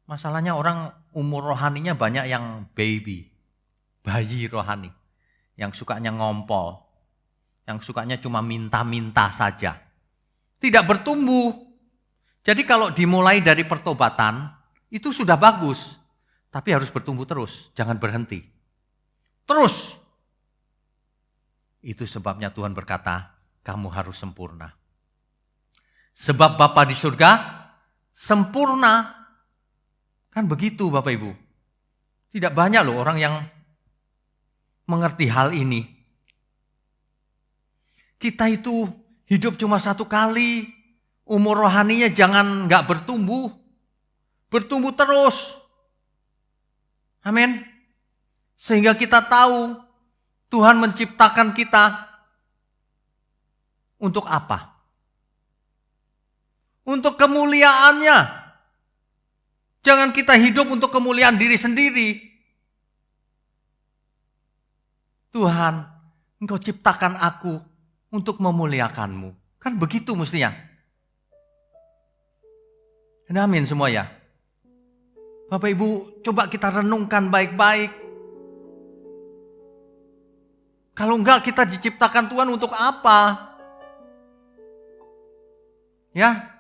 Masalahnya orang umur rohaninya banyak yang bayi rohani. Yang sukanya ngompol, yang sukanya cuma minta-minta saja. Tidak bertumbuh. Jadi kalau dimulai dari pertobatan, itu sudah bagus. Tapi harus bertumbuh terus, jangan berhenti. Terus. Itu sebabnya Tuhan berkata, kamu harus sempurna. Sebab Bapa di surga sempurna. Kan begitu Bapak Ibu. Tidak banyak loh orang yang mengerti hal ini. Kita itu hidup cuma satu kali. Umur rohaninya jangan nggak bertumbuh. Bertumbuh terus. Amin. Sehingga kita tahu Tuhan menciptakan kita untuk apa? Untuk kemuliaannya. Jangan kita hidup untuk kemuliaan diri sendiri. Tuhan, Engkau ciptakan aku untuk memuliakanmu. Kan begitu mestinya. Amin semua ya. Bapak Ibu, coba kita renungkan baik-baik. Kalau enggak, kita diciptakan Tuhan untuk apa? Ya.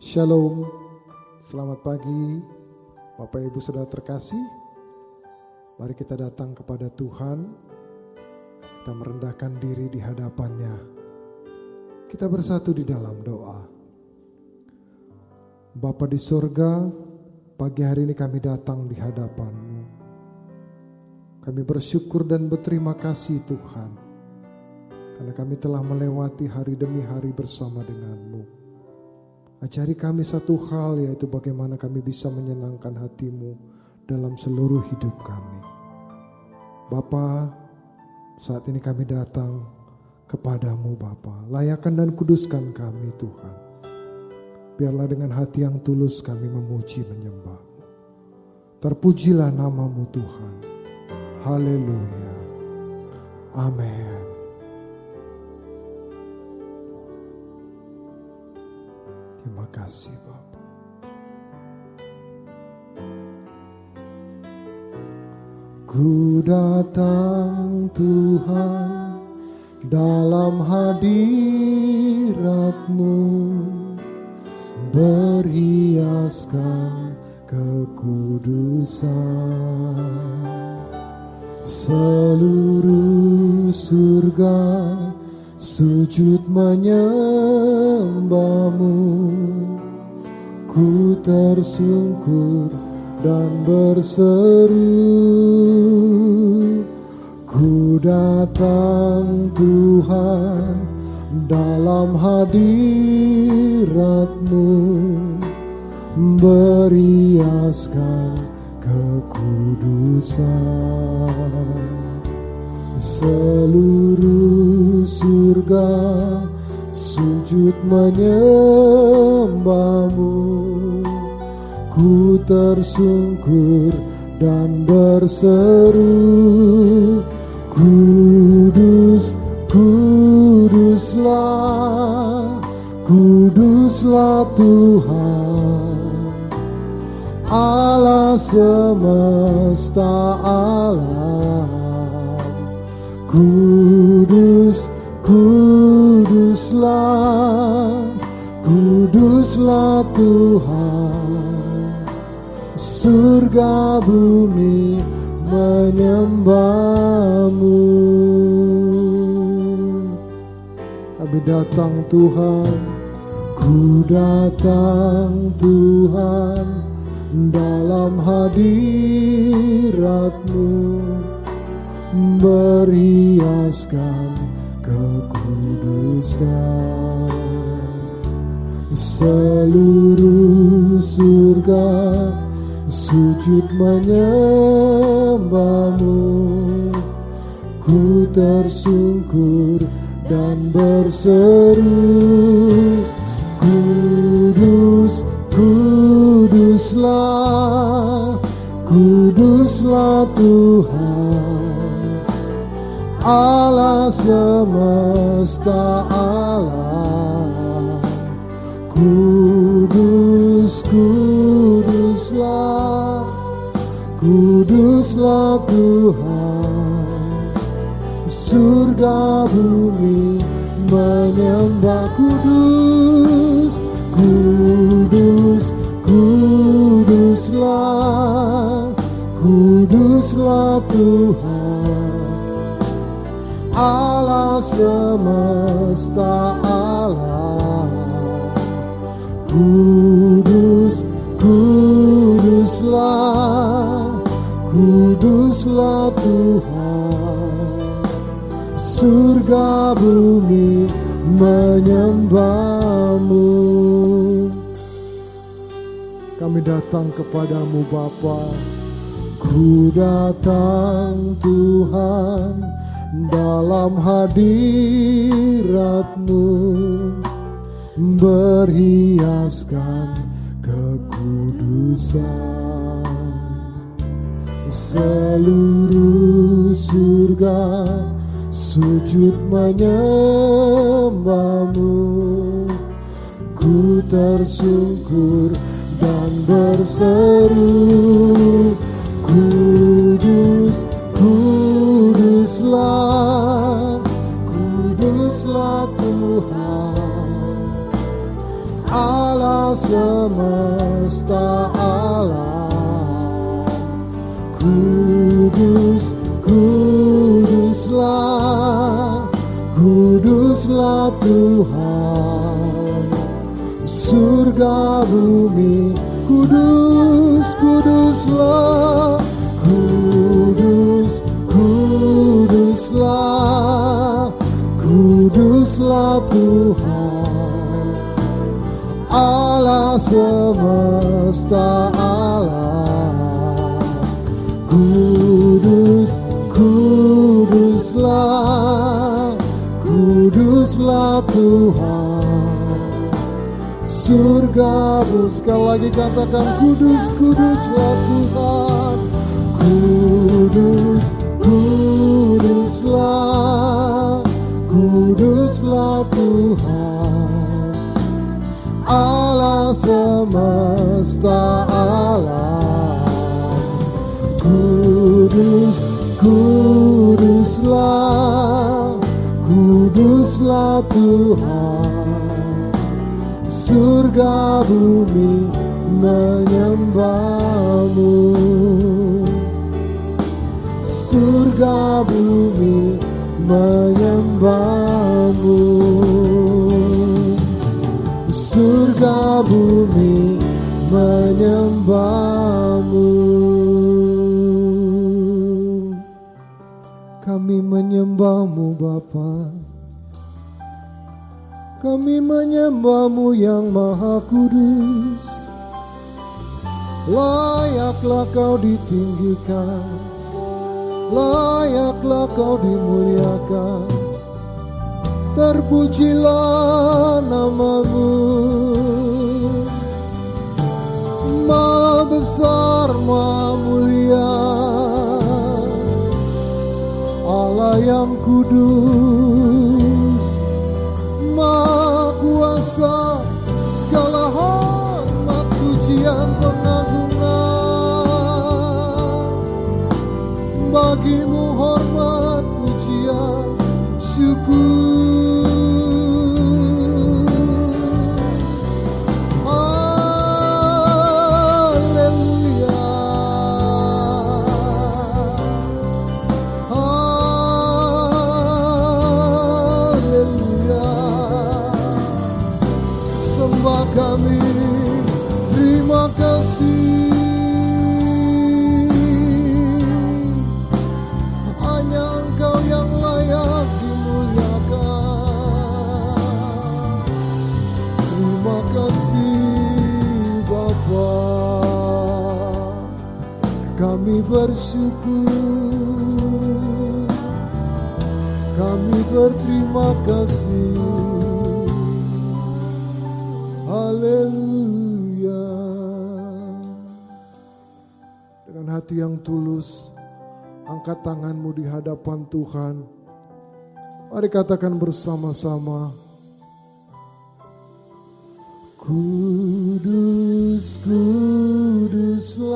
Shalom, selamat pagi Bapak Ibu Saudara terkasih. Mari kita datang kepada Tuhan, kita merendahkan diri di hadapannya. Kita bersatu di dalam doa. Bapa di sorga, pagi hari ini kami datang di hadapan-Mu. Kami bersyukur dan berterima kasih Tuhan, karena kami telah melewati hari demi hari bersama dengan-Mu. Ajari kami satu hal, yaitu bagaimana kami bisa menyenangkan hati-Mu dalam seluruh hidup kami. Bapa, saat ini kami datang kepadamu Bapa. Layakan dan kuduskan kami Tuhan. Biarlah dengan hati yang tulus kami memuji menyembah-Mu. Terpujilah nama-Mu Tuhan. Haleluya. Amin. Terima kasih Bapa. Ku datang Tuhan dalam hadirat-Mu, berhiaskan kekudusan. Seluruh surga sujud menyembah-Mu, ku tersungkur dan berseru. Ku datang Tuhan dalam hadirat-Mu, berhiaskan kekudusan. Seluruh surga sujud menyembah-Mu, ku tersungkur dan berseru. Kudus, kuduslah, kuduslah Tuhan, Allah semesta alam. Kudus, kuduslah, kuduslah Tuhan, surga bumi menyembah-Mu. Kami datang Tuhan, ku datang Tuhan dalam hadirat-Mu, berhiaskan kekudusan. Seluruh surga sujud menyembah-Mu, ku tersungkur dan berseru. Kudus, kuduslah, kuduslah Tuhan, Allah semesta alam. Kudus, kuduslah, kuduslah Tuhan, surga bumi menyembah. Kudus, kudus, kuduslah, kuduslah Tuhan, Allah semesta alam. Kudus, kuduslah, kuduslah Tuhan, surga bumi menyembah-Mu. Kami datang kepadamu Bapa, ku datang Tuhan dalam hadirat-Mu, berhiaskan kekudusan. Seluruh surga sujud menyembah-Mu, ku tersungkur dan berseru. Kudus, kuduslah, kuduslah Tuhan, Allah semesta alam. Kudus, kuduslah, kuduslah Tuhan. Surga bumi, kudus, kuduslah. Kudus, kuduslah, kuduslah Tuhan. Allah semesta alam. Kudus, kuduslah, kuduslah Tuhan. Surga bumi, sekali lagi katakan kudus, kuduslah Tuhan. Kudus, kuduslah, kuduslah Tuhan. Allah semesta alam. Kudus, kuduslah, kuduslah Tuhan. Surga bumi menyembahmu. Surga bumi menyembahmu. Surga bumi menyembahmu. Kami menyembahmu Bapa. Kami menyembahmu yang maha kudus. Layaklah kau ditinggikan, layaklah kau dimuliakan. Terpujilah namamu. Maha besar, maha mulia, Allah yang kudus, maha kuasa. Segala hormat, pujian, pengagungan bagimu, hormat, pujian, syukur. Kami terima kasih. Hanya Engkau yang layak dimuliakan. Terima kasih Bapa. Kami bersyukur. Kami berterima kasih. Haleluya. Dengan hati yang tulus, angkat tanganmu di hadapan Tuhan. Mari katakan bersama-sama. Kudus, kuduslah,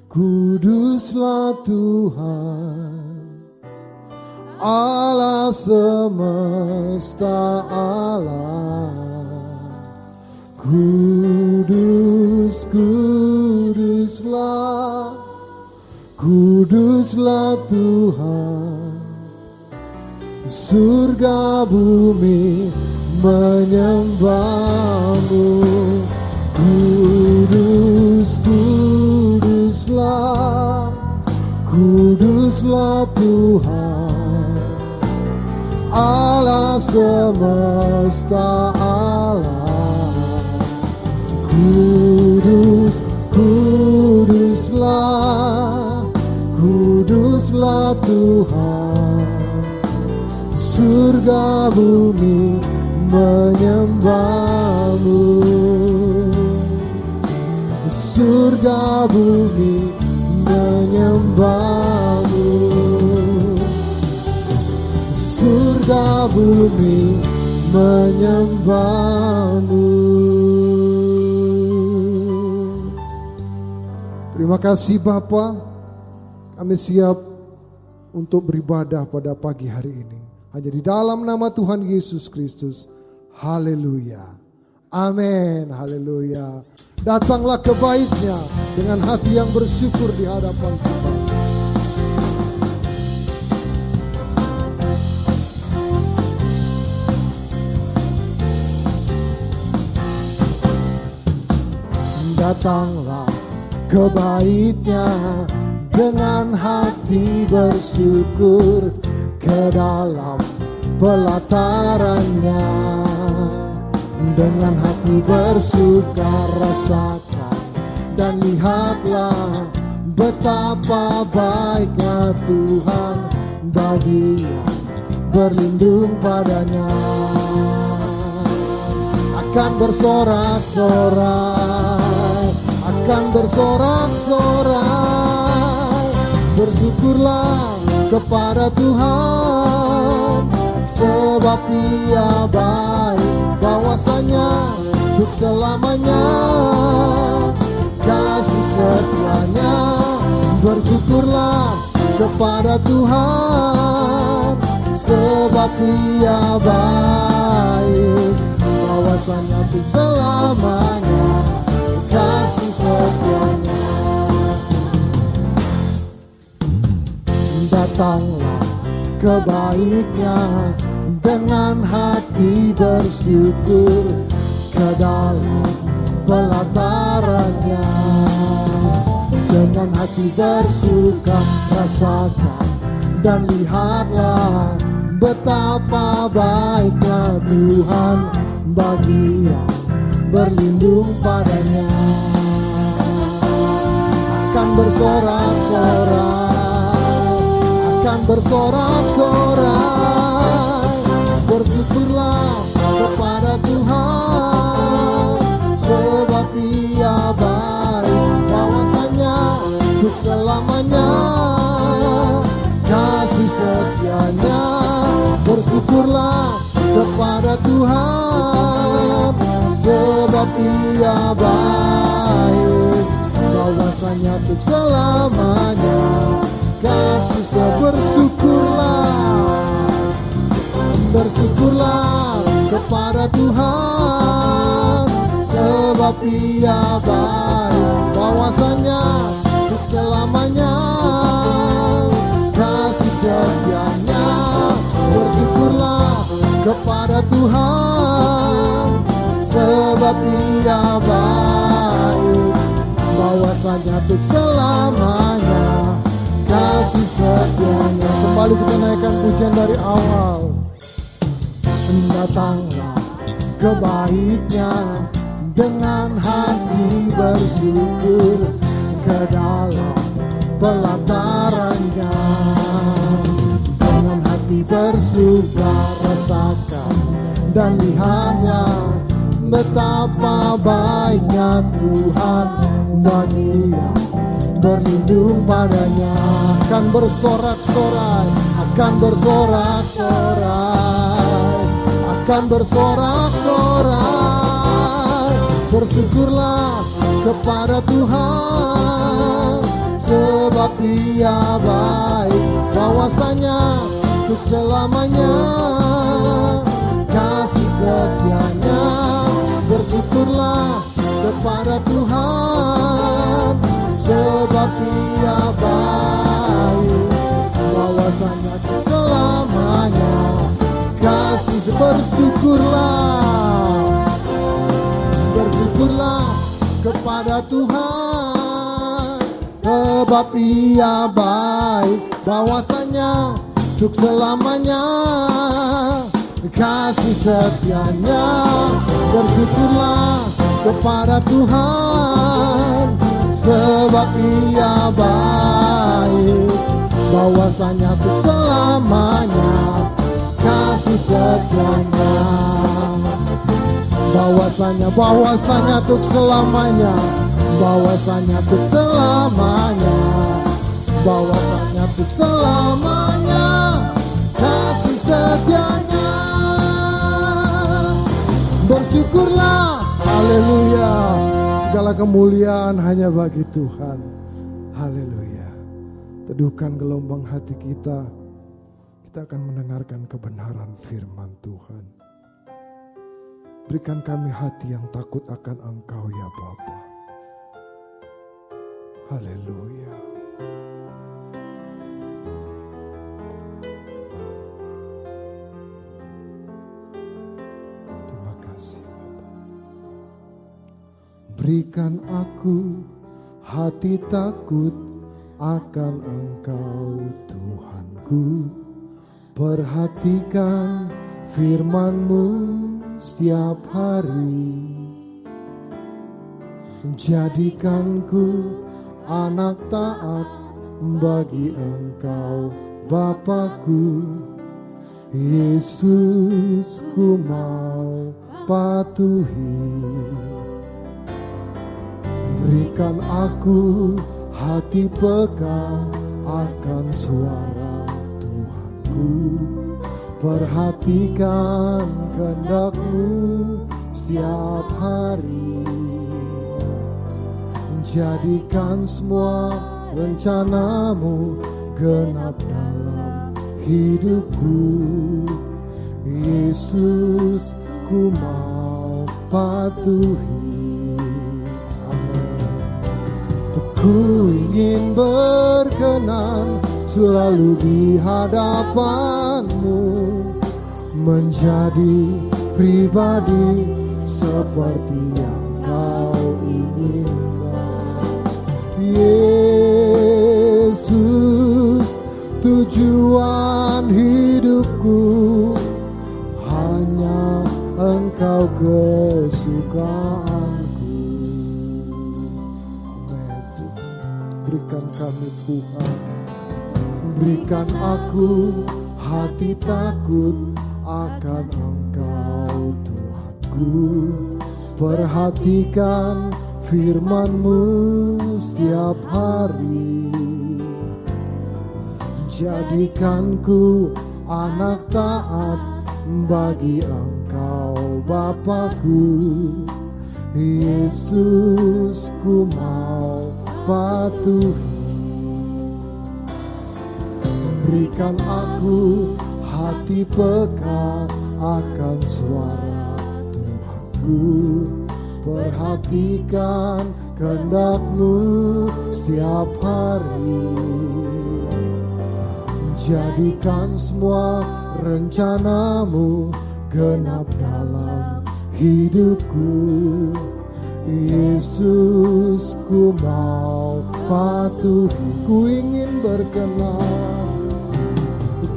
kuduslah Tuhan. Allah semesta alam. Kudus, kuduslah, kuduslah Tuhan. Surga bumi menyembahmu. Kudus, kuduslah, kuduslah Tuhan. Allah semesta alam. Kudus, kuduslah, kuduslah Tuhan. Surga bumi menyembahmu. Surga bumi menyembahmu. Surga bumi menyembahmu. Terima kasih Bapa. Kami siap untuk beribadah pada pagi hari ini. Hanya di dalam nama Tuhan Yesus Kristus. Haleluya. Amin. Haleluya. Datanglah ke bait-Nya dengan hati yang bersyukur di hadapan Tuhan. Datanglah ke bait-Nya dengan hati bersyukur, ke dalam pelataran-Nya dengan hati bersuka rasakan dan lihatlah betapa baiknya Tuhan bagi yang berlindung padanya. Akan bersorak-sorai, akan bersorak-sorai, bersyukurlah kepada Tuhan, sebab Ia baik, bahwasanya untuk selamanya kasih setia-Nya. Bersyukurlah kepada Tuhan, sebab Ia baik, bahwasanya untuk selamanya kasih setia-Nya. Datanglah ke bait-Nya dengan hati bersyukur, ke dalam pelataran-Nya dengan hati bersuka rasakan dan lihatlah betapa baiknya Tuhan bagi yang berlindung padanya. Akan bersorak-sorai, akan bersorak-sorai, bersyukurlah kepada Tuhan, sebab Ia baik, bahwasanya untuk selamanya kasih setia-Nya. Bersyukurlah kepada Tuhan, sebab Ia baik, bahwasanya untuk selamanya kasih bersyukurlah, bersyukurlah kepada Tuhan, sebab Ia baik, bahwasanya untuk selamanya kasih setia-Nya. Bersyukurlah kepada Tuhan, sebab Ia baik, bahwasanya untuk selamanya kasih setia-Nya. Kembali kita naikkan pujian dari awal. Datanglah ke bait-Nya dengan hati bersyukur, ke dalam pelataran-Nya dengan hati bersuka rasakan dan lihatlah betapa baiknya Tuhan bagi yang berlindung padanya. Akan bersorak-sorai, akan bersorak-sorai, akan bersorak-sorai, bersyukurlah kepada Tuhan, sebab Ia baik, bahwasanya untuk selamanya kasih setia-Nya. Bersyukurlah kepada Tuhan, sebab Ia baik, bahwasanya untuk selamanya kasih. Bersyukurlah, bersyukurlah kepada Tuhan, sebab Ia baik, bahwasanya untuk selamanya kasih setia-Nya. Bersyukurlah kepada Tuhan, sebab Ia baik, bahwasanya untuk selamanya kasih setia-Nya. Bahwasanya untuk selamanya, bahwasanya untuk selamanya, bahwasanya untuk selamanya kasih setia-Nya. Bersyukurlah, haleluya, segala kemuliaan hanya bagi Tuhan. Haleluya. Teduhkan gelombang hati kita, kita akan mendengarkan kebenaran firman Tuhan. Berikan kami hati yang takut akan Engkau ya Bapa. Haleluya. Terima kasih Bapa. Berikan aku hati takut akan Engkau Tuhanku. Perhatikan firman-Mu setiap hari. Jadikanku anak taat bagi Engkau Bapakku. Yesus, ku mau patuhi. Berikan aku hati peka akan suara Tuhanku. Perhatikan kehendak-Mu setiap hari. Jadikan semua rencana-Mu genap dalam hidupku. Yesus, ku mau patuhi. Amin. Ku ingin berkenan selalu di hadapan-Mu, menjadi pribadi seperti yang Kau inginkan. Yesus, tujuan hidupku hanya Engkau kesukaanku. Amin. Berikan kami Tuhan, berikan aku hati takut akan Engkau Tuhanku. Perhatikan firman-Mu setiap hari. Jadikanku anak taat bagi Engkau Bapakku. Yesus, ku mau patuhi. Berikan aku hati peka akan suara Tuhanku. Perhatikan kehendak-Mu setiap hari. Jadikan semua rencana-Mu genap dalam hidupku. Yesus, ku mau patuhi. Ku ingin berkenan,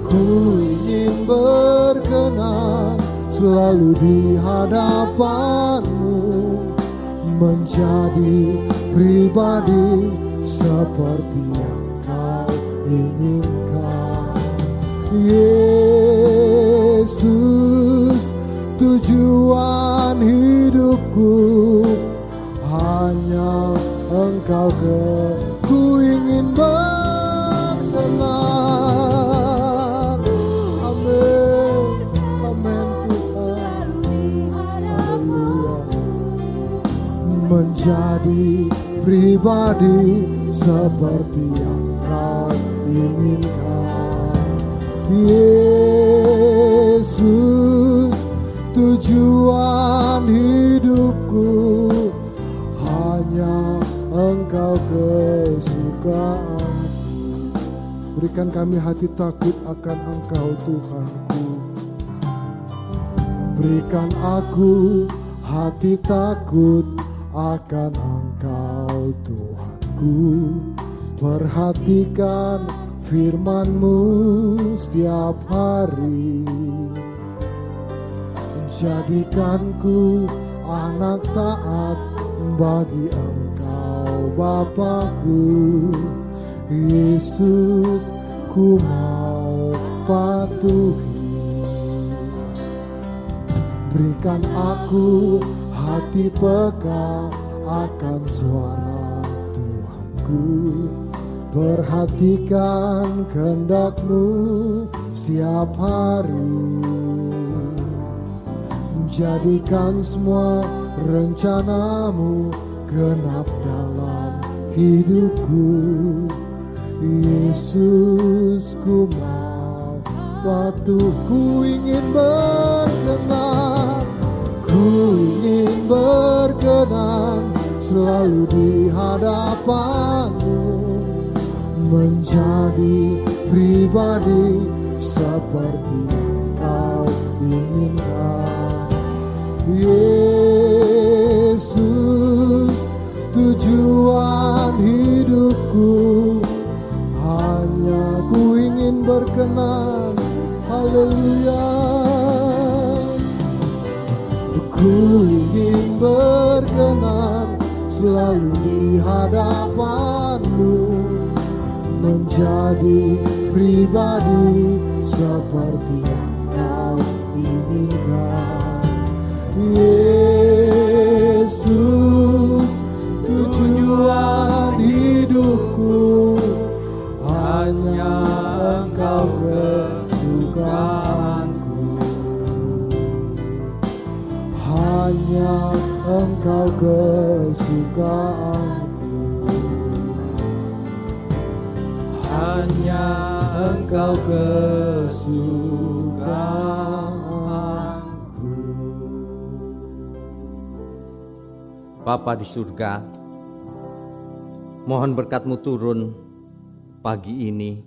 ku ingin berkenan selalu di hadapan-Mu, menjadi pribadi seperti yang Kau inginkan. Yesus, tujuan hidupku hanya Engkau ku ingin berkenan. Amin, amin Tuhan. Haleluya. Menjadi pribadi seperti yang Kau inginkan. Yesus, tujuan hidupku hanya Engkau kesukaanku. Berikan kami hati takut akan Engkau Tuhanku. Berikan aku hati takut akan Engkau Tuhanku. Perhatikan firman-Mu setiap hari. Jadikanku anak taat bagi Engkau Bapakku. Yesus, ku mau patuhi. Berikan aku hati peka akan suara Tuhanku. Perhatikan kehendak-Mu setiap hari. Jadikan semua rencana-Mu genap dalam hidupku. Yesus, ku mau patuh. Ku ingin berkenan, ku ingin berkenan selalu di hadapan-Mu, menjadi pribadi seperti yang Kau inginkan. Yesus, tujuan hidupku, hanya ku ingin berkenan. Haleluya. Ku ingin berkenan selalu di hadapan-Mu, menjadi pribadi seperti yang Kau inginkan. Yesus, tujuan hidupku, hanya Engkau kesukaanku, hanya Engkau kesukaanku, hanya Engkau kesukaanku. Bapa di surga, mohon berkat-Mu turun pagi ini,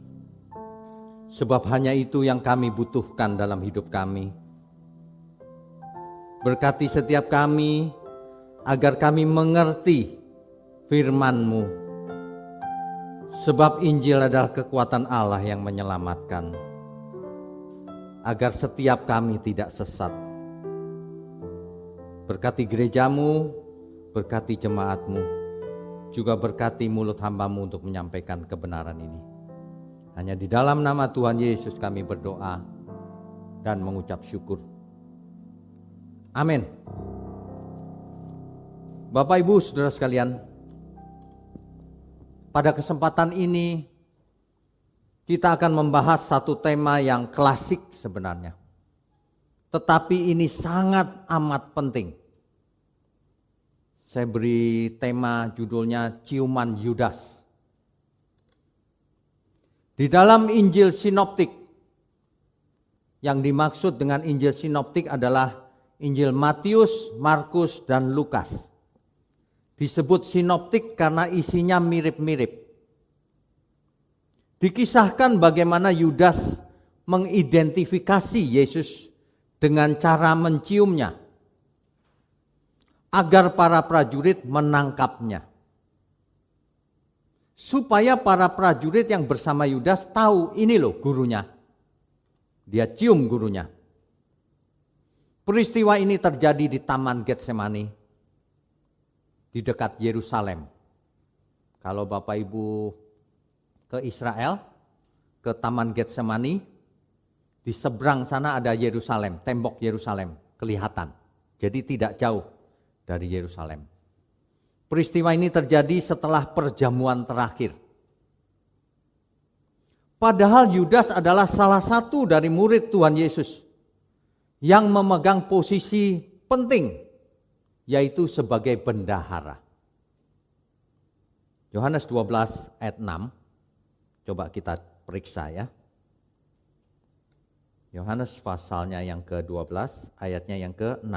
sebab hanya itu yang kami butuhkan dalam hidup kami. Berkati setiap kami, agar kami mengerti firman-Mu, sebab Injil adalah kekuatan Allah yang menyelamatkan, agar setiap kami tidak sesat. Berkati gereja-Mu, berkati jemaat-Mu, juga berkati mulut hamba-Mu untuk menyampaikan kebenaran ini. Hanya di dalam nama Tuhan Yesus kami berdoa dan mengucap syukur. Amin. Bapak, Ibu, Saudara sekalian, pada kesempatan ini kita akan membahas satu tema yang klasik sebenarnya, tetapi ini sangat amat penting. Saya beri tema judulnya Ciuman Yudas. Di dalam Injil Sinoptik, yang dimaksud dengan Injil Sinoptik adalah Injil Matius, Markus, dan Lukas. Disebut sinoptik karena isinya mirip-mirip. Dikisahkan bagaimana Yudas mengidentifikasi Yesus dengan cara menciumnya, agar para prajurit menangkapnya. Supaya para prajurit yang bersama Yudas tahu, ini loh gurunya. Dia cium gurunya. Peristiwa ini terjadi di Taman Getsemani, di dekat Yerusalem. Kalau Bapak Ibu ke Israel, ke Taman Getsemani, di seberang sana ada Yerusalem, tembok Yerusalem, kelihatan. Jadi tidak jauh dari Yerusalem. Peristiwa ini terjadi setelah perjamuan terakhir. Padahal Yudas adalah salah satu dari murid Tuhan Yesus yang memegang posisi penting, yaitu sebagai bendahara. Yohanes 12 ayat 6, coba kita periksa ya. Yohanes pasalnya yang ke-12, ayatnya yang ke-6.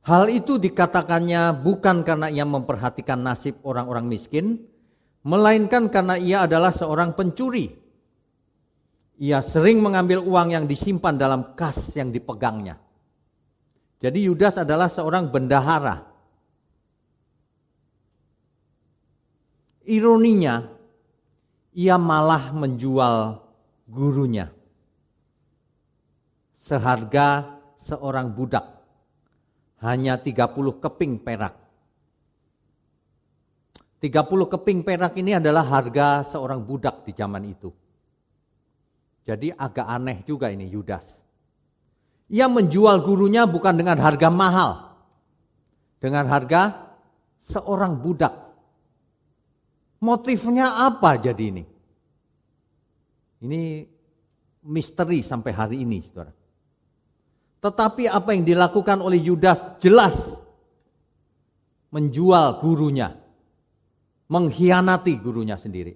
Hal itu dikatakannya bukan karena ia memperhatikan nasib orang-orang miskin, melainkan karena ia adalah seorang pencuri. Ia sering mengambil uang yang disimpan dalam kas yang dipegangnya. Jadi Yudas adalah seorang bendahara. Ironinya, ia malah menjual gurunya seharga seorang budak, hanya 30 keping perak. 30 keping perak ini adalah harga seorang budak di zaman itu. Jadi agak aneh juga ini Yudas. Ia menjual gurunya bukan dengan harga mahal, dengan harga seorang budak. Motifnya apa jadi ini? Ini misteri sampai hari ini, saudara. Tetapi apa yang dilakukan oleh Yudas jelas menjual gurunya, mengkhianati gurunya sendiri.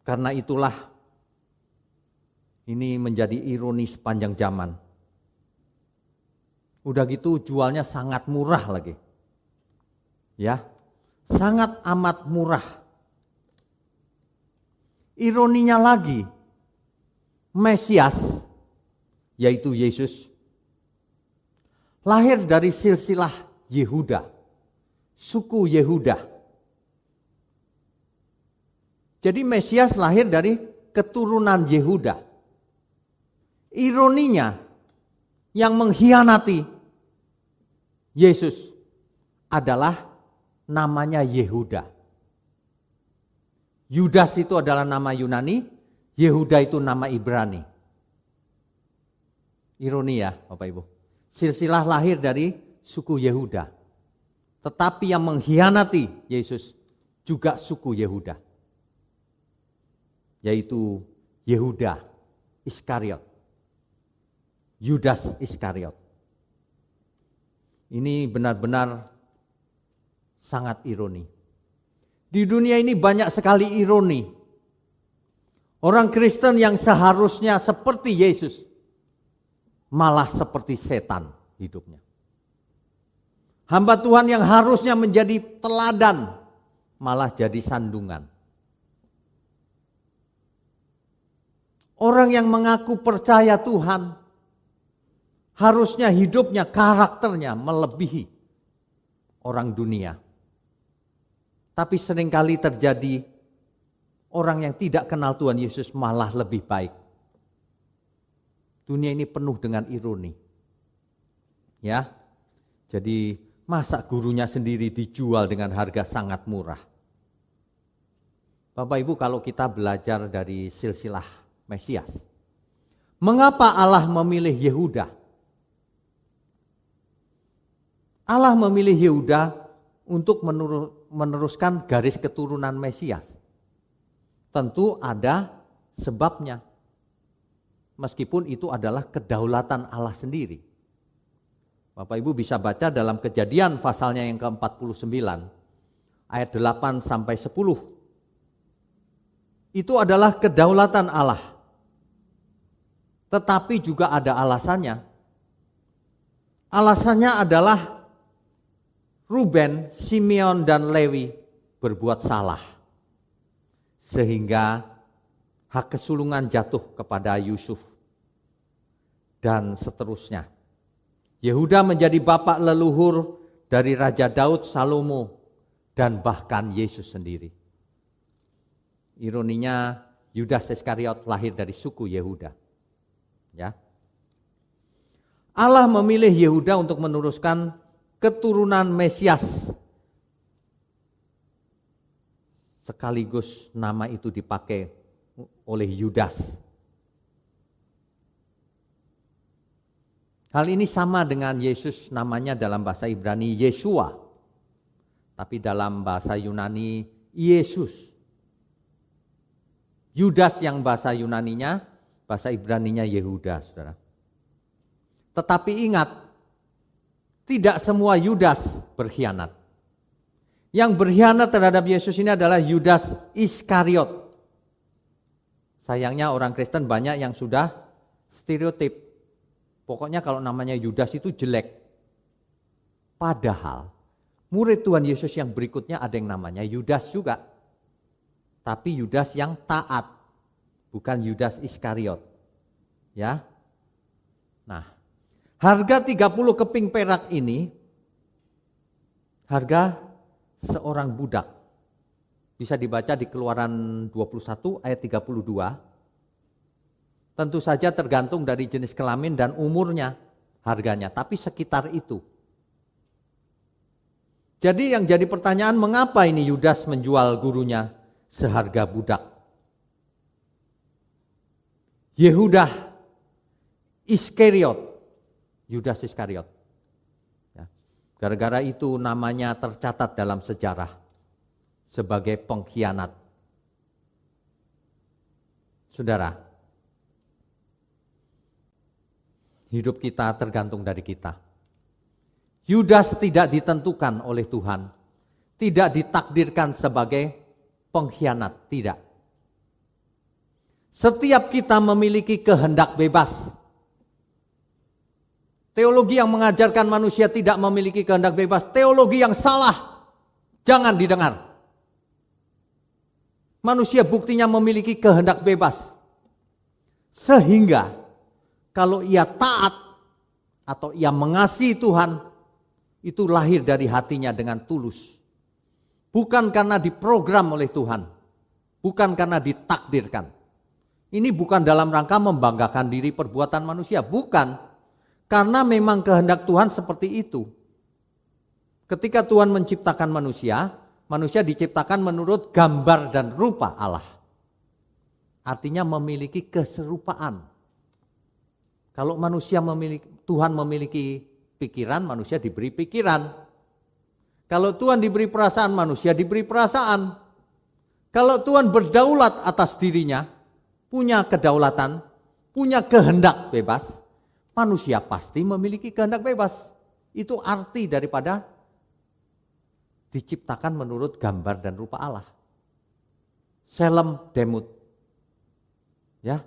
Karena itulah ini menjadi ironi sepanjang zaman. Udah gitu jualnya sangat murah lagi. Ya, sangat amat murah. Ironinya lagi, Mesias, yaitu Yesus, lahir dari silsilah Yehuda, suku Yehuda. Jadi Mesias lahir dari keturunan Yehuda. Ironinya, yang mengkhianati Yesus adalah namanya Yehuda. Yudas itu adalah nama Yunani, Yehuda itu nama Ibrani. Ironi ya Bapak Ibu. Silsilah lahir dari suku Yehuda. Tetapi yang mengkhianati Yesus juga suku Yehuda. Yaitu Yehuda Iskariot. Yudas Iskariot. Ini benar-benar sangat ironi. Di dunia ini banyak sekali ironi. Orang Kristen yang seharusnya seperti Yesus malah seperti setan hidupnya. Hamba Tuhan yang harusnya menjadi teladan malah jadi sandungan. Orang yang mengaku percaya Tuhan harusnya hidupnya, karakternya melebihi orang dunia. Tapi seringkali terjadi orang yang tidak kenal Tuhan Yesus malah lebih baik. Dunia ini penuh dengan ironi. Ya. Jadi masa gurunya sendiri dijual dengan harga sangat murah. Bapak Ibu, kalau kita belajar dari silsilah Mesias, mengapa Allah memilih Yehuda? Allah memilih Yehuda untuk meneruskan garis keturunan Mesias. Tentu ada sebabnya. Meskipun itu adalah kedaulatan Allah sendiri. Bapak Ibu bisa baca dalam Kejadian pasalnya yang ke-49 ayat 8 sampai 10. Itu adalah kedaulatan Allah. Tetapi juga ada alasannya. Alasannya adalah Ruben, Simeon, dan Lewi berbuat salah. Sehingga hak kesulungan jatuh kepada Yusuf. Dan seterusnya. Yehuda menjadi bapak leluhur dari Raja Daud, Salomo, dan bahkan Yesus sendiri. Ironinya Yudas Iskariot lahir dari suku Yehuda. Ya. Allah memilih Yehuda untuk meneruskan keturunan Mesias. Sekaligus nama itu dipakai oleh Yudas. Hal ini sama dengan Yesus, namanya dalam bahasa Ibrani Yeshua. Tapi dalam bahasa Yunani Yesus. Yudas yang bahasa Yunaninya, bahasa Ibraninya Yehuda, Saudara. Tetapi ingat, tidak semua Yudas berkhianat. Yang berkhianat terhadap Yesus ini adalah Yudas Iskariot. Sayangnya orang Kristen banyak yang sudah stereotip. Pokoknya kalau namanya Yudas itu jelek. Padahal murid Tuhan Yesus yang berikutnya ada yang namanya Yudas juga. Tapi Yudas yang taat, bukan Yudas Iskariot. Ya. Nah, harga 30 keping perak ini harga seorang budak. Bisa dibaca di Keluaran 21 ayat 32. Tentu saja tergantung dari jenis kelamin dan umurnya harganya, tapi sekitar itu. Jadi yang jadi pertanyaan, mengapa ini Yudas menjual gurunya seharga budak? Yehuda Iskariot, Yudas Iskariot. Ya. Gara-gara itu namanya tercatat dalam sejarah sebagai pengkhianat. Saudara, hidup kita tergantung dari kita. Yudas tidak ditentukan oleh Tuhan, tidak ditakdirkan sebagai pengkhianat, tidak. Setiap kita memiliki kehendak bebas. Teologi yang mengajarkan manusia tidak memiliki kehendak bebas, teologi yang salah, jangan didengar. Manusia buktinya memiliki kehendak bebas. Sehingga kalau ia taat atau ia mengasihi Tuhan, itu lahir dari hatinya dengan tulus. Bukan karena diprogram oleh Tuhan, bukan karena ditakdirkan. Ini bukan dalam rangka membanggakan diri perbuatan manusia, bukan. Karena memang kehendak Tuhan seperti itu. Ketika Tuhan menciptakan manusia, manusia diciptakan menurut gambar dan rupa Allah. Artinya memiliki keserupaan. Kalau manusia Tuhan memiliki pikiran, manusia diberi pikiran. Kalau Tuhan diberi perasaan, manusia diberi perasaan. Kalau Tuhan berdaulat atas dirinya, punya kedaulatan, punya kehendak bebas, manusia pasti memiliki kehendak bebas. Itu arti daripada diciptakan menurut gambar dan rupa Allah. Selem demut. Ya,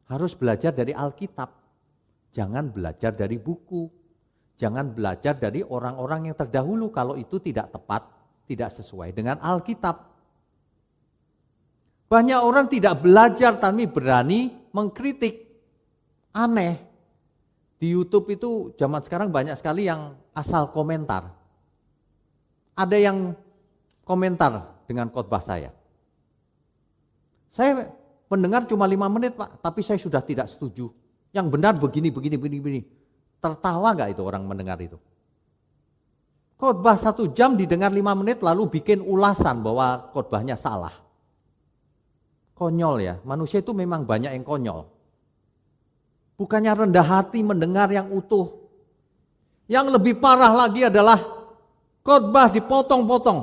harus belajar dari Alkitab. Jangan belajar dari buku. Jangan belajar dari orang-orang yang terdahulu kalau itu tidak tepat, tidak sesuai dengan Alkitab. Banyak orang tidak belajar tapi berani mengkritik. Aneh. Di YouTube itu zaman sekarang banyak sekali yang asal komentar. Ada yang komentar dengan khotbah saya. Saya mendengar cuma 5 menit Pak, tapi saya sudah tidak setuju. Yang benar begini. Tertawa gak itu orang mendengar itu? Khotbah 1 jam didengar 5 menit lalu bikin ulasan bahwa khotbahnya salah. Konyol ya, manusia itu memang banyak yang konyol. Bukannya rendah hati mendengar yang utuh. Yang lebih parah lagi adalah khotbah dipotong-potong.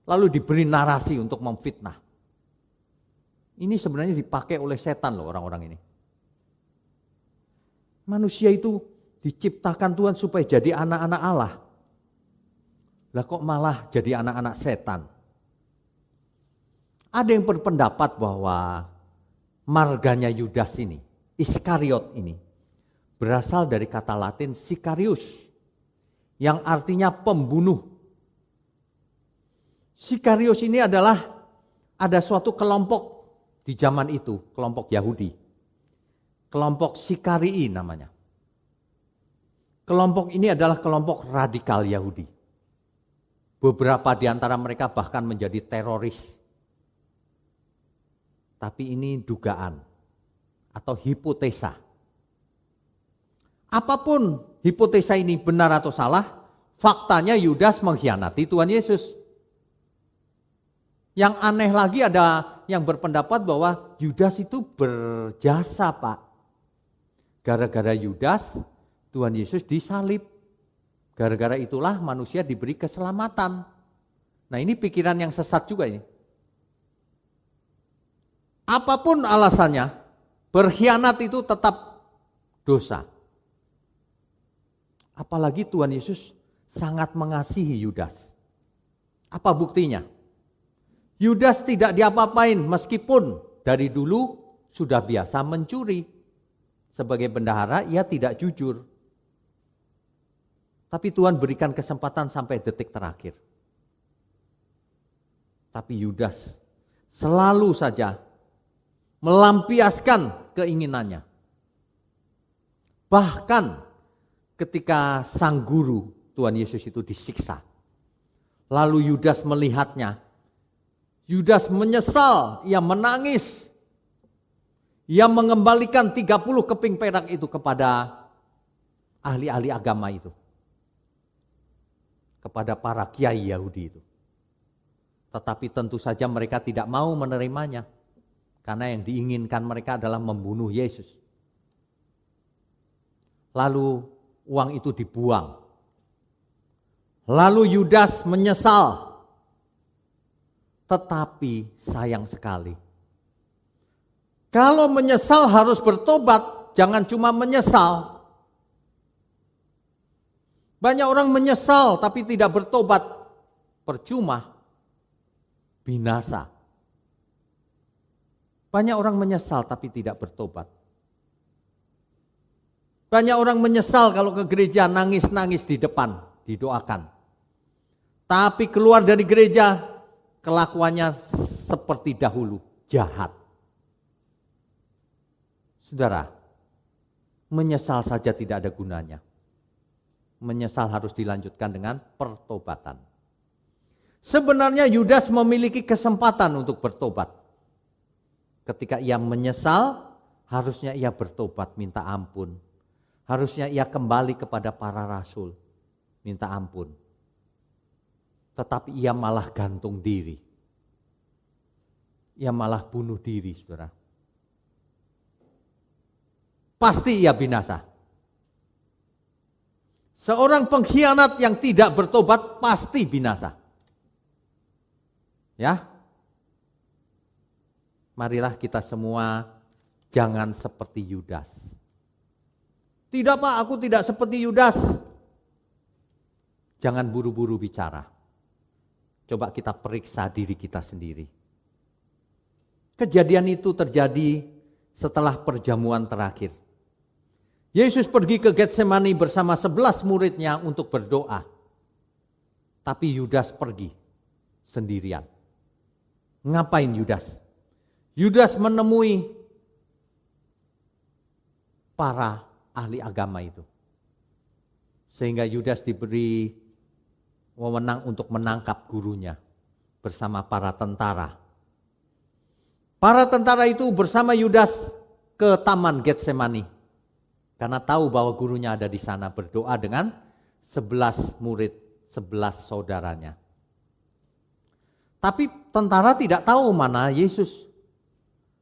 Lalu diberi narasi untuk memfitnah. Ini sebenarnya dipakai oleh setan loh orang-orang ini. Manusia itu diciptakan Tuhan supaya jadi anak-anak Allah. Lah kok malah jadi anak-anak setan? Ada yang berpendapat bahwa marganya Yudas ini, Iskariot ini, berasal dari kata Latin Sicarius, yang artinya pembunuh. Sicarius ini adalah ada suatu kelompok di zaman itu, kelompok Yahudi. Kelompok Sicarii namanya. Kelompok ini adalah kelompok radikal Yahudi. Beberapa di antara mereka bahkan menjadi teroris. Tapi ini dugaan atau hipotesa. Apapun hipotesa ini benar atau salah, faktanya Yudas mengkhianati Tuhan Yesus. Yang aneh lagi ada yang berpendapat bahwa Yudas itu berjasa Pak. Gara-gara Yudas, Tuhan Yesus disalib. Gara-gara itulah manusia diberi keselamatan. Nah ini pikiran yang sesat juga ini. Apapun alasannya, berkhianat itu tetap dosa. Apalagi Tuhan Yesus sangat mengasihi Yudas. Apa buktinya? Yudas tidak diapa-apain meskipun dari dulu sudah biasa mencuri. Sebagai bendahara ia tidak jujur. Tapi Tuhan berikan kesempatan sampai detik terakhir. Tapi Yudas selalu saja melampiaskan keinginannya. Bahkan ketika sang guru Tuhan Yesus itu disiksa. Lalu Yudas melihatnya. Yudas menyesal, ia menangis. Ia mengembalikan 30 keping perak itu kepada ahli-ahli agama itu. Kepada para kiai Yahudi itu. Tetapi tentu saja mereka tidak mau menerimanya. Karena yang diinginkan mereka adalah membunuh Yesus. Lalu uang itu dibuang. Lalu Yudas menyesal. Tetapi sayang sekali. Kalau menyesal harus bertobat, jangan cuma menyesal. Banyak orang menyesal tapi tidak bertobat. Percuma. Binasa. Banyak orang menyesal tapi tidak bertobat. Banyak orang menyesal kalau ke gereja nangis-nangis di depan, didoakan. Tapi keluar dari gereja, kelakuannya seperti dahulu, jahat. Saudara, menyesal saja tidak ada gunanya. Menyesal harus dilanjutkan dengan pertobatan. Sebenarnya Yudas memiliki kesempatan untuk bertobat. Ketika ia menyesal, harusnya ia bertobat, minta ampun. Harusnya ia kembali kepada para rasul, minta ampun. Tetapi ia malah gantung diri. Ia malah bunuh diri, saudara. Pasti ia binasa. Seorang pengkhianat yang tidak bertobat pasti binasa. Ya. Marilah kita semua jangan seperti Yudas. Tidak Pak, aku tidak seperti Yudas. Jangan buru-buru bicara. Coba kita periksa diri kita sendiri. Kejadian itu terjadi setelah perjamuan terakhir. Yesus pergi ke Getsemani bersama 11 muridnya untuk berdoa. Tapi Yudas pergi sendirian. Ngapain Yudas? Yudas menemui para ahli agama itu. Sehingga Yudas diberi wewenang untuk menangkap gurunya bersama para tentara. Para tentara itu bersama Yudas ke taman Getsemani. Karena tahu bahwa gurunya ada di sana, berdoa dengan 11 murid, 11 saudaranya. Tapi tentara tidak tahu mana Yesus.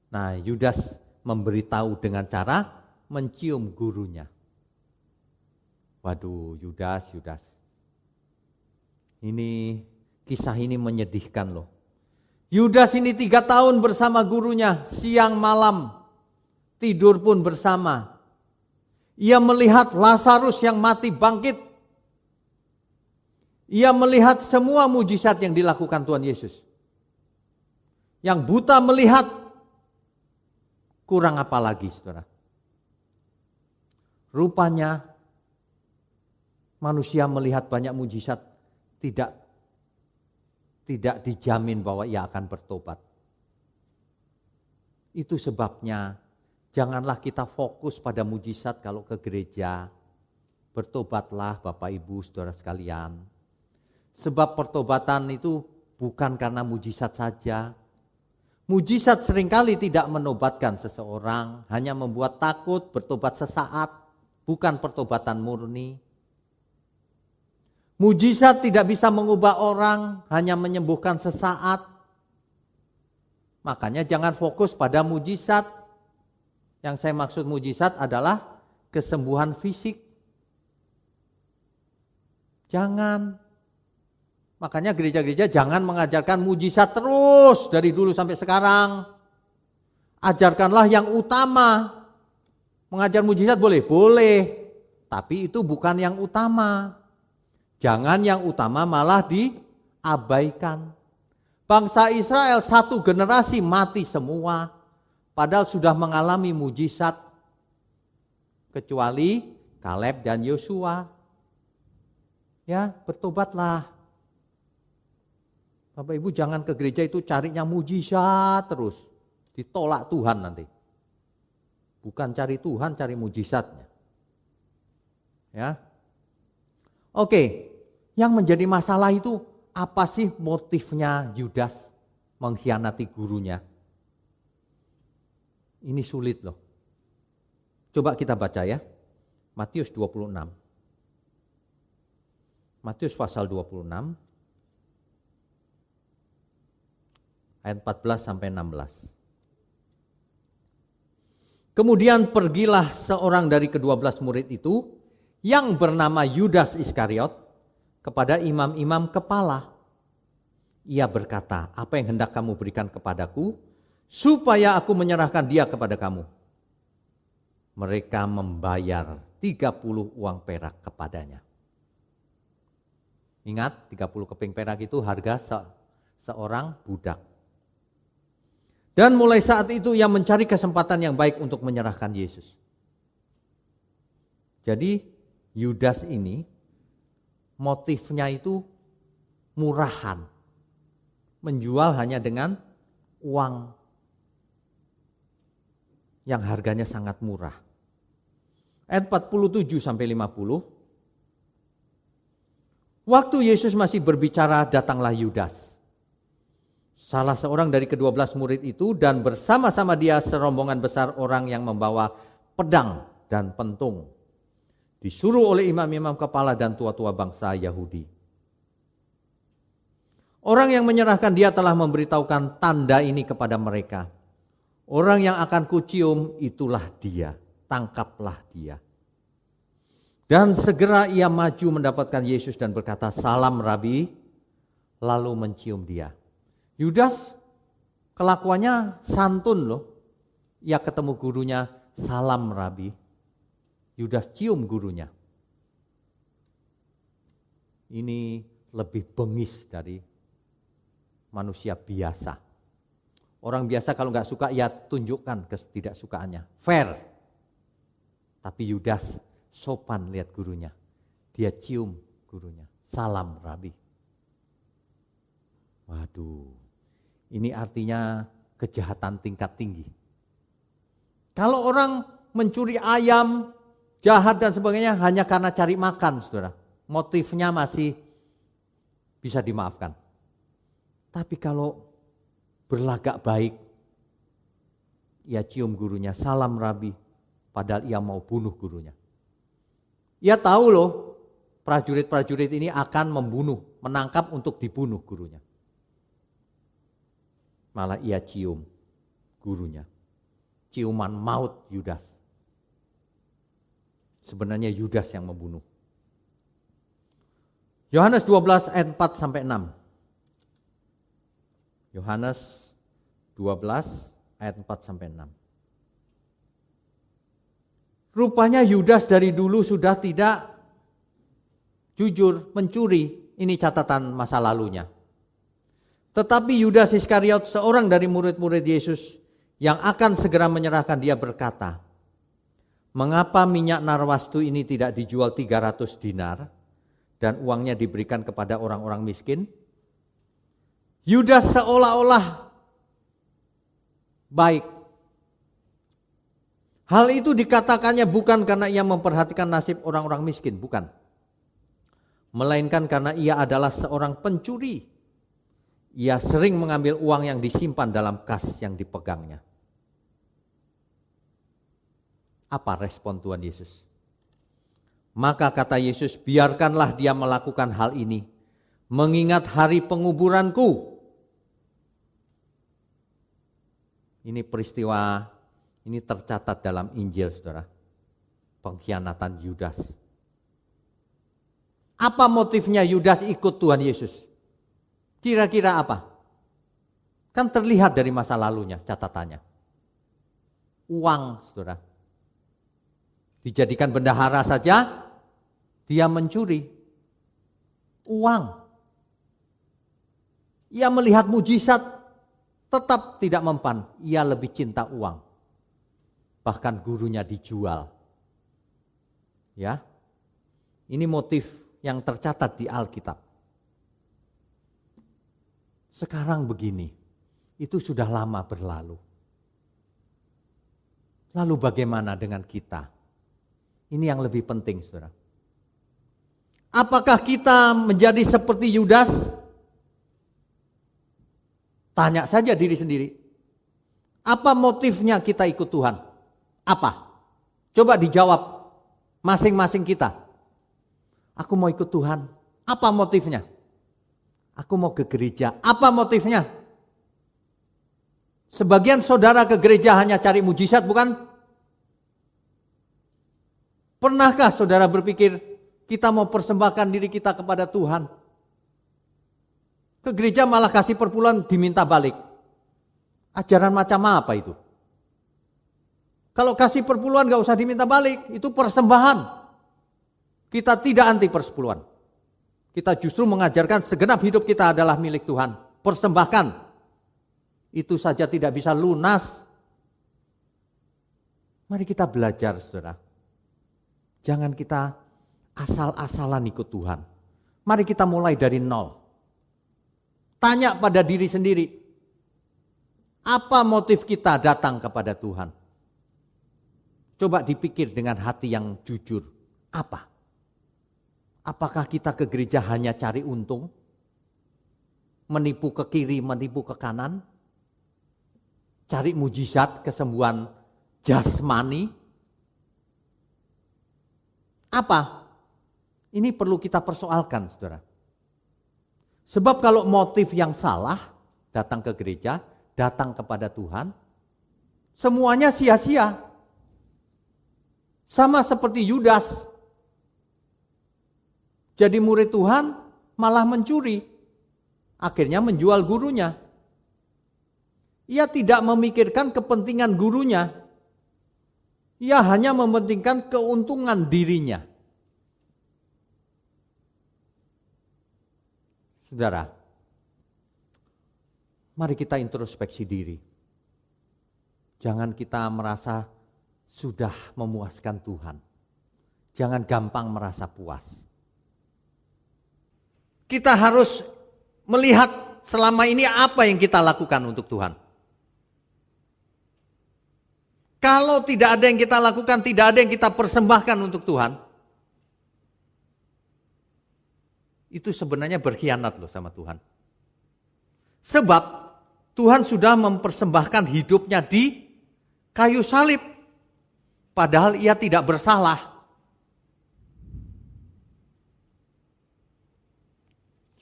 Nah, Yudas memberitahu dengan cara mencium gurunya. Waduh, Yudas. Ini kisah ini menyedihkan loh. Yudas ini 3 tahun bersama gurunya, siang malam, tidur pun bersama. Ia melihat Lazarus yang mati bangkit. Ia melihat semua mujizat yang dilakukan Tuhan Yesus. Yang buta melihat, kurang apa lagi saudara? Rupanya manusia melihat banyak mujizat tidak dijamin bahwa ia akan bertobat. Itu sebabnya janganlah kita fokus pada mujizat kalau ke gereja. Bertobatlah Bapak Ibu Saudara sekalian. Sebab pertobatan itu bukan karena mujizat saja. Mujizat seringkali tidak menobatkan seseorang, hanya membuat takut, bertobat sesaat, bukan pertobatan murni. Mujizat tidak bisa mengubah orang, hanya menyembuhkan sesaat. Makanya jangan fokus pada mujizat. Yang saya maksud mujizat adalah kesembuhan fisik. Jangan. Makanya gereja-gereja jangan mengajarkan mujizat terus dari dulu sampai sekarang. Ajarkanlah yang utama. Mengajar mujizat boleh? Boleh. Tapi itu bukan yang utama. Jangan yang utama malah diabaikan. Bangsa Israel 1 generasi mati semua. Padahal sudah mengalami mujizat. Kecuali Kaleb dan Yosua. Ya, bertobatlah. Bapak Ibu jangan ke gereja itu carinya mujizat terus. Ditolak Tuhan nanti. Bukan cari Tuhan, cari mujizatnya. Ya. Oke, yang menjadi masalah itu apa sih motifnya Yudas mengkhianati gurunya? Ini sulit loh. Coba kita baca ya. Matius 26. Matius pasal 26. Ayat 14 sampai 16. Kemudian pergilah seorang dari ke-12 murid itu yang bernama Yudas Iskariot kepada imam-imam kepala. Ia berkata, apa yang hendak kamu berikan kepadaku supaya aku menyerahkan dia kepada kamu? Mereka membayar 30 uang perak kepadanya. Ingat 30 keping perak itu harga seorang budak. Dan mulai saat itu ia mencari kesempatan yang baik untuk menyerahkan Yesus. Jadi Yudas ini motifnya itu murahan. Menjual hanya dengan uang yang harganya sangat murah. Ayat 47 sampai 50. Waktu Yesus masih berbicara, datanglah Yudas, salah seorang dari ke-12 murid itu, dan bersama-sama dia serombongan besar orang yang membawa pedang dan pentung, disuruh oleh imam-imam kepala dan tua-tua bangsa Yahudi. Orang yang menyerahkan dia telah memberitahukan tanda ini kepada mereka. Orang yang akan kucium itulah dia, tangkaplah dia. Dan segera ia maju mendapatkan Yesus dan berkata, "Salam Rabi," lalu mencium dia. Yudas kelakuannya santun loh. Ia ketemu gurunya, "Salam Rabi." Yudas cium gurunya. Ini lebih bengis dari manusia biasa. Orang biasa kalau nggak suka ya tunjukkan ketidaksukaannya. Fair. Tapi Yudas sopan lihat gurunya. Dia cium gurunya. "Salam Rabi." Waduh, ini artinya kejahatan tingkat tinggi. Kalau orang mencuri ayam, jahat dan sebagainya hanya karena cari makan, saudara, motifnya masih bisa dimaafkan. Tapi kalau berlagak baik, ia cium gurunya, "Salam Rabi," padahal ia mau bunuh gurunya. Ia tahu loh, prajurit-prajurit ini akan membunuh, menangkap untuk dibunuh gurunya. Malah ia cium gurunya. Ciuman maut Yudas. Sebenarnya Yudas yang membunuh. Yohanes 12 ayat 4 sampai 6. Yohanes 12 ayat 4 sampai 6. Rupanya Yudas dari dulu sudah tidak jujur, mencuri. Ini catatan masa lalunya. Tetapi Yudas Iskariot, seorang dari murid-murid Yesus yang akan segera menyerahkan dia, berkata, "Mengapa minyak narwastu ini tidak dijual 300 dinar dan uangnya diberikan kepada orang-orang miskin?" Yudas seolah-olah baik. Hal itu dikatakannya bukan karena ia memperhatikan nasib orang-orang miskin, bukan. Melainkan karena ia adalah seorang pencuri. Ia sering mengambil uang yang disimpan dalam kas yang dipegangnya. Apa respon Tuhan Yesus? Maka kata Yesus, "Biarkanlah dia melakukan hal ini, mengingat hari penguburanku." Ini peristiwa, ini tercatat dalam Injil, saudara. Pengkhianatan Yudas. Apa motifnya Yudas ikut Tuhan Yesus? Kira-kira apa? Kan terlihat dari masa lalunya, catatannya. Uang, saudara. Dijadikan bendahara saja, dia mencuri. Uang. Ia melihat mujizat, tetap tidak mempan. Ia lebih cinta uang. Bahkan gurunya dijual. Ya, ini motif yang tercatat di Alkitab. Sekarang begini, itu sudah lama berlalu. Lalu bagaimana dengan kita? Ini yang lebih penting, saudara. Apakah kita menjadi seperti Yudas? Tanya saja diri sendiri. Apa motifnya kita ikut Tuhan? Apa? Coba dijawab masing-masing kita. Aku mau ikut Tuhan. Apa motifnya? Aku mau ke gereja. Apa motifnya? Sebagian saudara ke gereja hanya cari mujizat, bukan? Pernahkah saudara berpikir kita mau persembahkan diri kita kepada Tuhan? Ke gereja malah kasih perpuluhan diminta balik. Ajaran macam apa itu? Kalau kasih perpuluhan gak usah diminta balik, itu persembahan. Kita tidak anti persepuluhan. Kita justru mengajarkan segenap hidup kita adalah milik Tuhan. Persembahkan. Itu saja tidak bisa lunas. Mari kita belajar, saudara. Jangan kita asal-asalan ikut Tuhan. Mari kita mulai dari nol. Tanya pada diri sendiri, apa motif kita datang kepada Tuhan? Coba dipikir dengan hati yang jujur. Apa? Apakah kita ke gereja hanya cari untung? Menipu ke kiri, menipu ke kanan? Cari mujizat, kesembuhan jasmani? Apa? Ini perlu kita persoalkan, saudara. Sebab kalau motif yang salah, datang ke gereja, datang kepada Tuhan, semuanya sia-sia. Sama seperti Yudas. Jadi murid Tuhan malah mencuri. Akhirnya menjual gurunya. Ia tidak memikirkan kepentingan gurunya. Ia hanya mementingkan keuntungan dirinya. Saudara, mari kita introspeksi diri. Jangan kita merasa sudah memuaskan Tuhan. Jangan gampang merasa puas. Kita harus melihat selama ini apa yang kita lakukan untuk Tuhan. Kalau tidak ada yang kita lakukan, tidak ada yang kita persembahkan untuk Tuhan, itu sebenarnya berkhianat loh sama Tuhan. Sebab Tuhan sudah mempersembahkan hidupnya di kayu salib. Padahal ia tidak bersalah.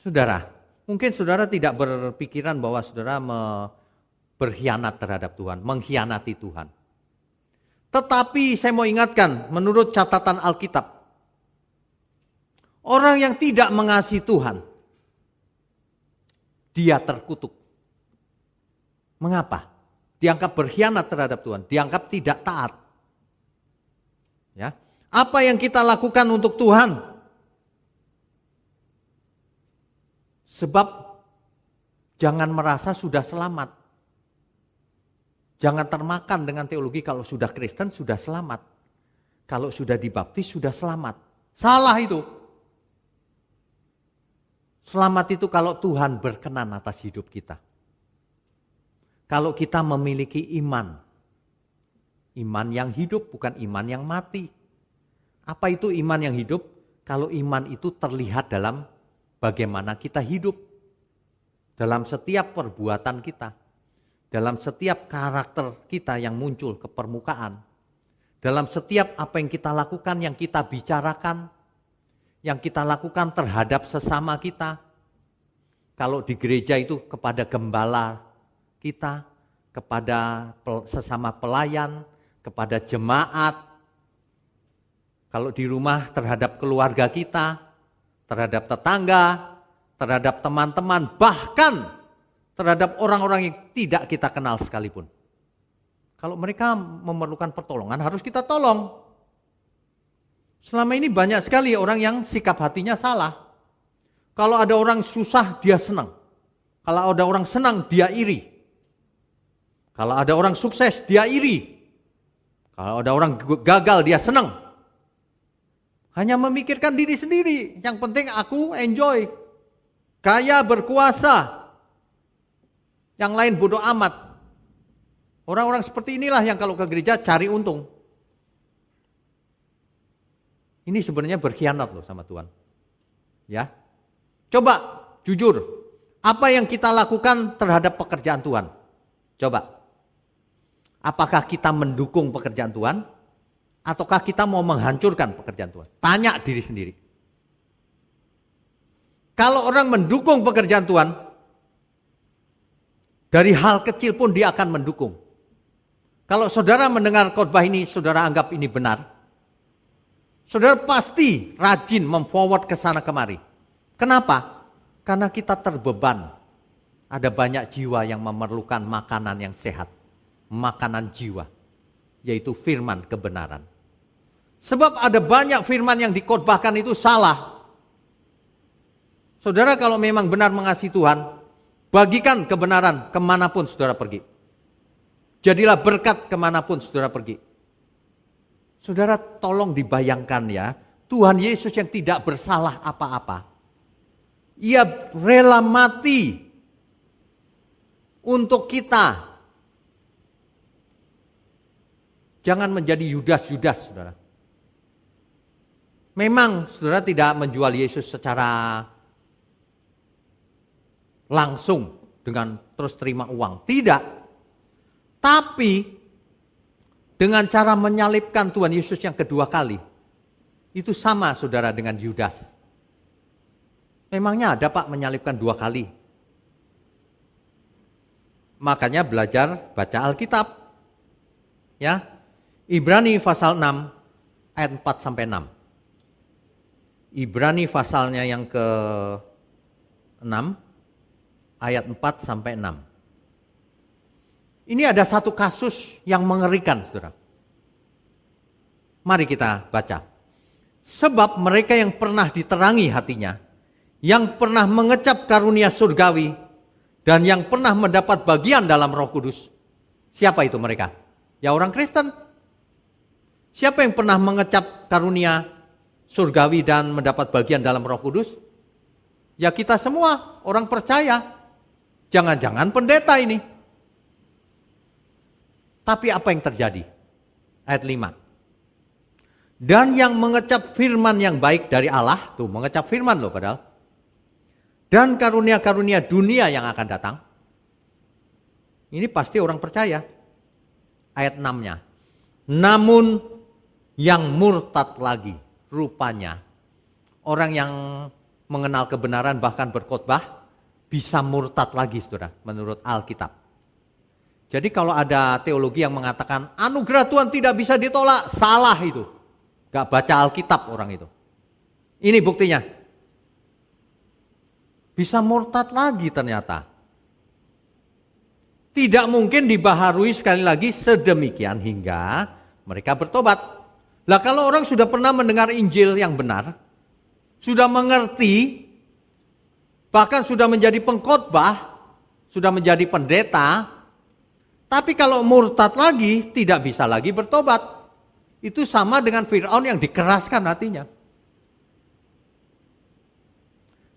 Saudara, mungkin saudara tidak berpikiran bahwa saudara berkhianat terhadap Tuhan, mengkhianati Tuhan. Tetapi saya mau ingatkan, menurut catatan Alkitab, orang yang tidak mengasihi Tuhan, dia terkutuk. Mengapa? Dianggap berkhianat terhadap Tuhan, dianggap tidak taat. Ya, apa yang kita lakukan untuk Tuhan? Sebab jangan merasa sudah selamat. Jangan termakan dengan teologi kalau sudah Kristen sudah selamat. Kalau sudah dibaptis sudah selamat. Salah itu. Selamat itu kalau Tuhan berkenan atas hidup kita. Kalau kita memiliki iman. Iman yang hidup bukan iman yang mati. Apa itu iman yang hidup? Kalau iman itu terlihat dalam bagaimana kita hidup. Dalam setiap perbuatan kita. Dalam setiap karakter kita yang muncul ke permukaan. Dalam setiap apa yang kita lakukan, yang kita bicarakan. Yang kita lakukan terhadap sesama kita. Kalau di gereja itu kepada gembala kita, kepada sesama pelayan, kepada jemaat. Kalau di rumah terhadap keluarga kita, terhadap tetangga, terhadap teman-teman, bahkan terhadap orang-orang yang tidak kita kenal sekalipun. Kalau mereka memerlukan pertolongan harus kita tolong. Selama ini banyak sekali orang yang sikap hatinya salah. Kalau ada orang susah dia senang. Kalau ada orang senang dia iri. Kalau ada orang sukses dia iri. Kalau ada orang gagal dia senang. Hanya memikirkan diri sendiri. Yang penting aku enjoy. Kaya, berkuasa. Yang lain bodoh amat. Orang-orang seperti inilah yang kalau ke gereja cari untung. Ini sebenarnya berkhianat loh sama Tuhan. Ya. Coba jujur, apa yang kita lakukan terhadap pekerjaan Tuhan? Coba. Apakah kita mendukung pekerjaan Tuhan? Ataukah kita mau menghancurkan pekerjaan Tuhan? Tanya diri sendiri. Kalau orang mendukung pekerjaan Tuhan, dari hal kecil pun dia akan mendukung. Kalau saudara mendengar khotbah ini, saudara anggap ini benar, saudara pasti rajin memforward ke sana kemari. Kenapa? Karena kita terbeban. Ada banyak jiwa yang memerlukan makanan yang sehat. Makanan jiwa. Yaitu firman kebenaran. Sebab ada banyak firman yang dikhotbahkan itu salah. Saudara kalau memang benar mengasihi Tuhan, bagikan kebenaran kemanapun saudara pergi. Jadilah berkat kemanapun saudara pergi. Saudara tolong dibayangkan ya, Tuhan Yesus yang tidak bersalah apa-apa. Ia rela mati untuk kita. Jangan menjadi Yudas-Yudas, saudara. Memang saudara tidak menjual Yesus secara langsung dengan terus terima uang. Tidak. Tapi dengan cara menyalibkan Tuhan Yesus yang kedua kali. Itu sama saudara dengan Yudas. Memangnya ada Pak menyalibkan 2 kali? Makanya belajar baca Alkitab. Ya. Ibrani pasal 6 ayat 4 sampai 6. Ibrani pasalnya yang ke-6 ayat 4 sampai 6. Ini ada satu kasus yang mengerikan, saudara. Mari kita baca. Sebab mereka yang pernah diterangi hatinya, yang pernah mengecap karunia surgawi, dan yang pernah mendapat bagian dalam Roh Kudus. Siapa itu mereka? Ya orang Kristen. Siapa yang pernah mengecap karunia surgawi dan mendapat bagian dalam Roh Kudus? Ya kita semua, orang percaya. Jangan-jangan pendeta ini. Tapi apa yang terjadi? Ayat 5. Dan yang mengecap firman yang baik dari Allah, tuh mengecap firman loh padahal. Dan karunia-karunia dunia yang akan datang. Ini pasti orang percaya. Ayat 6-nya. Namun yang murtad lagi, rupanya orang yang mengenal kebenaran bahkan berkhotbah bisa murtad lagi, saudara, menurut Alkitab. Jadi kalau ada teologi yang mengatakan anugerah Tuhan tidak bisa ditolak, salah itu. Gak baca Alkitab orang itu. Ini buktinya. Bisa murtad lagi ternyata. Tidak mungkin dibaharui sekali lagi sedemikian hingga mereka bertobat. Lah kalau orang sudah pernah mendengar Injil yang benar, sudah mengerti, bahkan sudah menjadi pengkhotbah, sudah menjadi pendeta, tapi kalau murtad lagi, tidak bisa lagi bertobat. Itu sama dengan Fir'aun yang dikeraskan hatinya.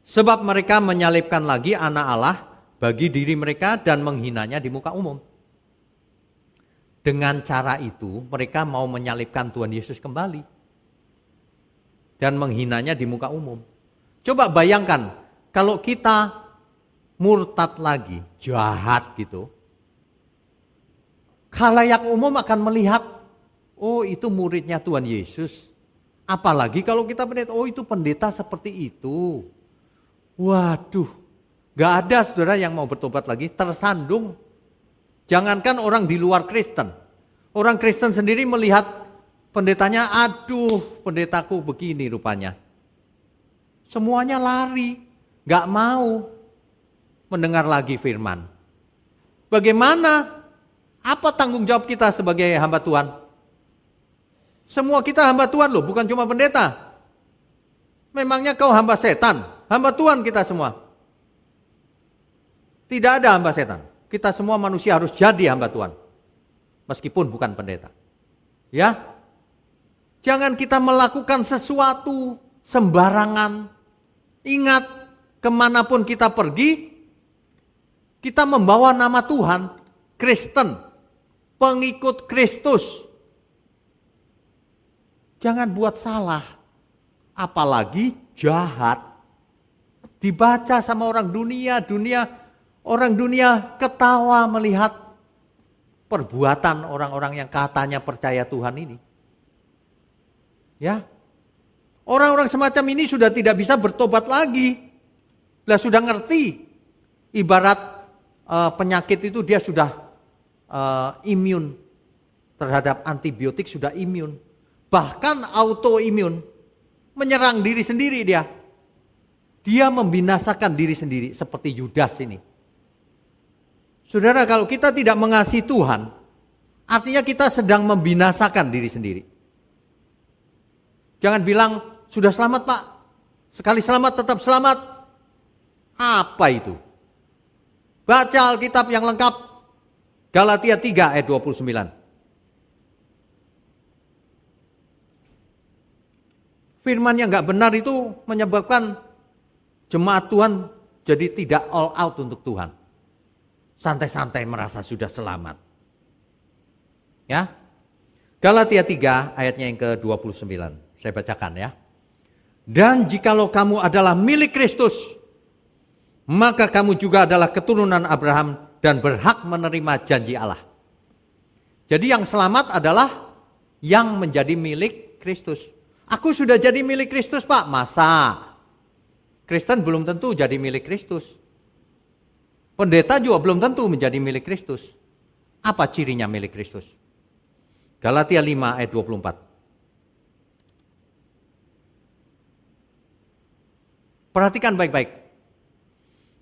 Sebab mereka menyalibkan lagi anak Allah bagi diri mereka dan menghinanya di muka umum. Dengan cara itu mereka mau menyalibkan Tuhan Yesus kembali. Dan menghinanya di muka umum. Coba bayangkan kalau kita murtad lagi, jahat gitu. Khalayak umum akan melihat, oh itu muridnya Tuhan Yesus. Apalagi kalau kita pendeta, oh itu pendeta seperti itu. Waduh, gak ada saudara yang mau bertobat lagi, tersandung. Jangankan orang di luar Kristen. Orang Kristen sendiri melihat pendetanya, aduh pendetaku begini rupanya. Semuanya lari, gak mau mendengar lagi firman. Bagaimana? Apa tanggung jawab kita sebagai hamba Tuhan? Semua kita hamba Tuhan loh, bukan cuma pendeta. Memangnya kau hamba setan? Hamba Tuhan kita semua. Tidak ada hamba setan. Kita semua manusia harus jadi hamba Tuhan. Meskipun bukan pendeta. Ya. Jangan kita melakukan sesuatu sembarangan. Ingat, kemanapun kita pergi, kita membawa nama Tuhan. Kristen. Pengikut Kristus. Jangan buat salah. Apalagi jahat. Dibaca sama orang dunia, orang dunia ketawa melihat perbuatan orang-orang yang katanya percaya Tuhan ini. Ya. Orang-orang semacam ini sudah tidak bisa bertobat lagi. Lah sudah ngerti. Ibarat penyakit itu dia sudah imun terhadap antibiotik, sudah imun. Bahkan autoimun, menyerang diri sendiri dia. Dia membinasakan diri sendiri seperti Yudas ini. Saudara, kalau kita tidak mengasihi Tuhan, artinya kita sedang membinasakan diri sendiri. Jangan bilang, sudah selamat Pak, sekali selamat tetap selamat. Apa itu? Baca Alkitab yang lengkap, Galatia 3 ayat 29. Firman yang nggak benar itu menyebabkan jemaat Tuhan jadi tidak all out untuk Tuhan. Santai-santai merasa sudah selamat. Ya. Galatia 3 ayatnya yang ke-29. Saya bacakan ya. Dan jikalau kamu adalah milik Kristus, maka kamu juga adalah keturunan Abraham dan berhak menerima janji Allah. Jadi yang selamat adalah yang menjadi milik Kristus. Aku sudah jadi milik Kristus, Pak. Masa? Kristen belum tentu jadi milik Kristus. Pendeta juga belum tentu menjadi milik Kristus. Apa cirinya milik Kristus? Galatia 5 ayat 24. Perhatikan baik-baik.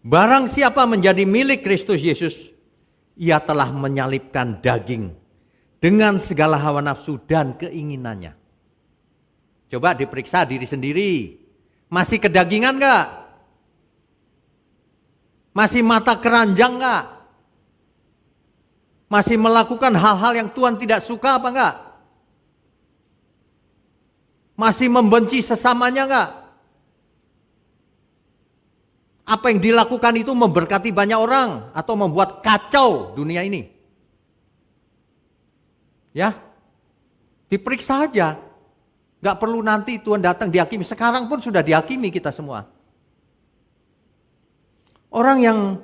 Barang siapa menjadi milik Kristus Yesus, ia telah menyalibkan daging dengan segala hawa nafsu dan keinginannya. Coba diperiksa diri sendiri. Masih kedagingan enggak? Masih mata keranjang enggak? Masih melakukan hal-hal yang Tuhan tidak suka apa enggak? Masih membenci sesamanya enggak? Apa yang dilakukan itu memberkati banyak orang atau membuat kacau dunia ini? Ya, diperiksa aja. Gak perlu nanti Tuhan datang dihakimi. Sekarang pun sudah dihakimi kita semua. Orang yang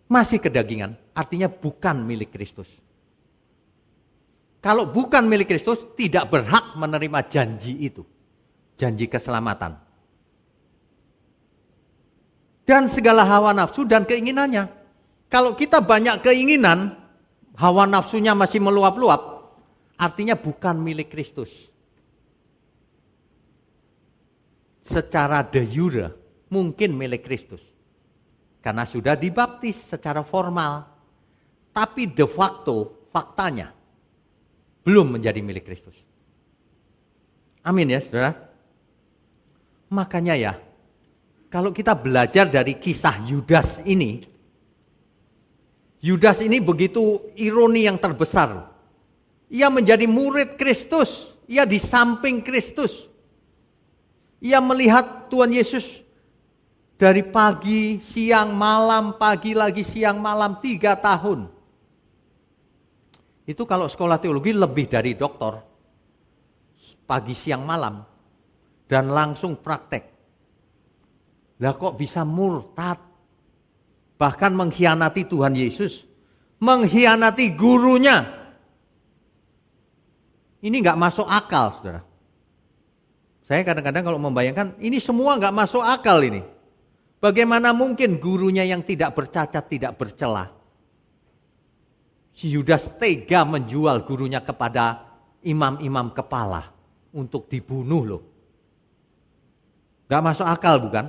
masih kedagingan artinya bukan milik Kristus. Kalau bukan milik Kristus tidak berhak menerima janji itu. Janji keselamatan. Dan segala hawa nafsu dan keinginannya. Kalau kita banyak keinginan, hawa nafsunya masih meluap-luap, artinya bukan milik Kristus. Secara de jure mungkin milik Kristus. Karena sudah dibaptis secara formal. Tapi de facto, faktanya, belum menjadi milik Kristus. Amin ya saudara. Makanya ya, kalau kita belajar dari kisah Yudas ini begitu ironi yang terbesar. Ia menjadi murid Kristus, ia di samping Kristus. Ia melihat Tuhan Yesus dari pagi, siang, malam, pagi lagi, siang, malam, 3 tahun. Itu kalau sekolah teologi lebih dari doktor. Pagi, siang, malam. Dan langsung praktek. Lah kok bisa murtad? Bahkan mengkhianati Tuhan Yesus. Mengkhianati gurunya. Ini gak masuk akal, saudara. Saya kadang-kadang kalau membayangkan, ini semua gak masuk akal ini. Bagaimana mungkin gurunya yang tidak bercacat, tidak bercela? Si Yudas tega menjual gurunya kepada imam-imam kepala untuk dibunuh loh. Gak masuk akal bukan?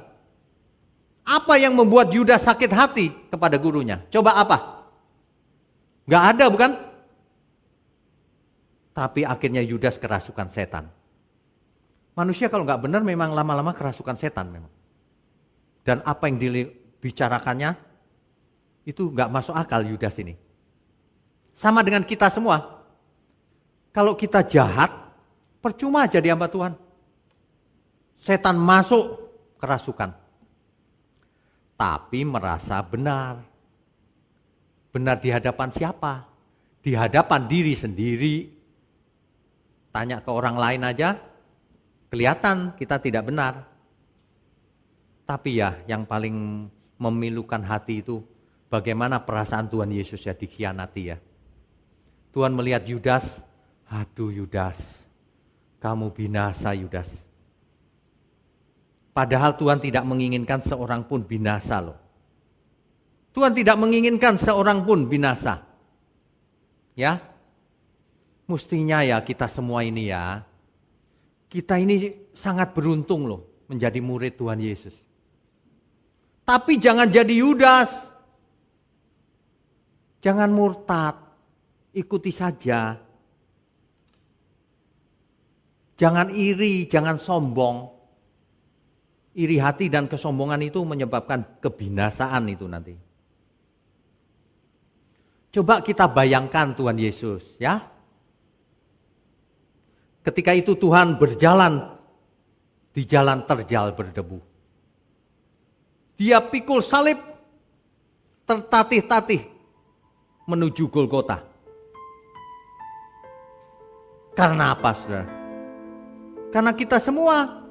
Apa yang membuat Yudas sakit hati kepada gurunya? Coba apa? Gak ada bukan? Tapi akhirnya Yudas kerasukan setan. Manusia kalau gak benar memang lama-lama kerasukan setan memang. Dan apa yang dibicarakannya itu gak masuk akal Yudas ini. Sama dengan kita semua. Kalau kita jahat, percuma jadi hamba Tuhan. Setan masuk kerasukan. Tapi merasa benar. Benar di hadapan siapa? Di hadapan diri sendiri. Tanya ke orang lain aja, kelihatan kita tidak benar. Tapi ya yang paling memilukan hati itu bagaimana perasaan Tuhan Yesus ya dikhianati ya. Tuhan melihat Yudas, aduh Yudas, kamu binasa Yudas. Padahal Tuhan tidak menginginkan seorang pun binasa loh. Tuhan tidak menginginkan seorang pun binasa. Ya, mestinya ya kita semua ini ya, kita ini sangat beruntung loh menjadi murid Tuhan Yesus. Tapi jangan jadi Yudas. Jangan murtad. Ikuti saja. Jangan iri, jangan sombong. Iri hati dan kesombongan itu menyebabkan kebinasaan itu nanti. Coba kita bayangkan Tuhan Yesus ya. Ketika itu Tuhan berjalan di jalan terjal berdebu. Dia pikul salib, tertatih-tatih menuju Golgota. Karena apa, saudara? Karena kita semua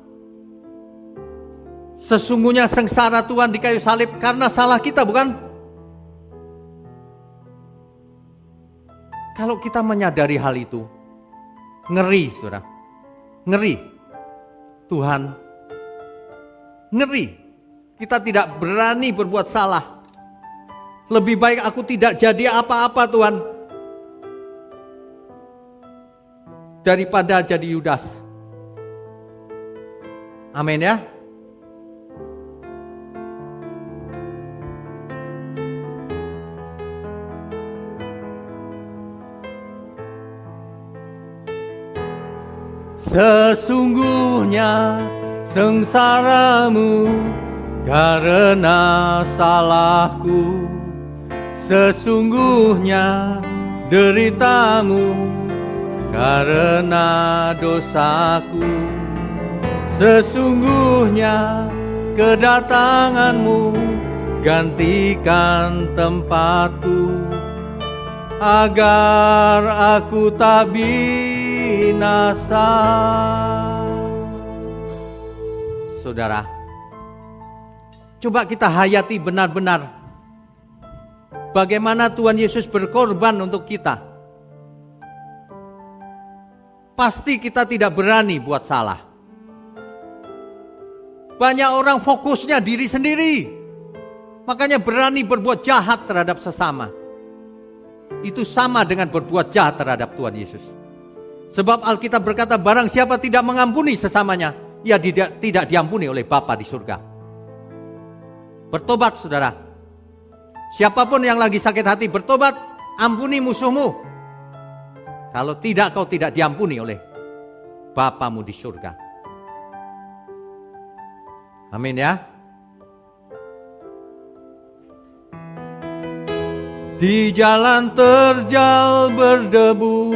sesungguhnya sengsara Tuhan di kayu salib karena salah kita, bukan? Kalau kita menyadari hal itu, ngeri, saudara. Ngeri. Tuhan, ngeri. Kita tidak berani berbuat salah. Lebih baik aku tidak jadi apa-apa, Tuhan, daripada jadi Yudas. Amin ya. Sesungguhnya sengsaramu karena salahku, sesungguhnya deritamu karena dosaku, sesungguhnya kedatanganmu gantikan tempatku, agar aku tak binasa. Saudara, coba kita hayati benar-benar bagaimana Tuhan Yesus berkorban untuk kita. Pasti kita tidak berani buat salah. Banyak orang fokusnya diri sendiri, makanya berani berbuat jahat terhadap sesama. Itu sama dengan berbuat jahat terhadap Tuhan Yesus. Sebab Alkitab berkata, barang siapa tidak mengampuni sesamanya, ia tidak diampuni oleh Bapa di surga. Bertobat, saudara. Siapapun yang lagi sakit hati, bertobat, ampuni musuhmu. Kalau tidak, kau tidak diampuni oleh Bapamu di surga. Amin ya. Di jalan terjal berdebu,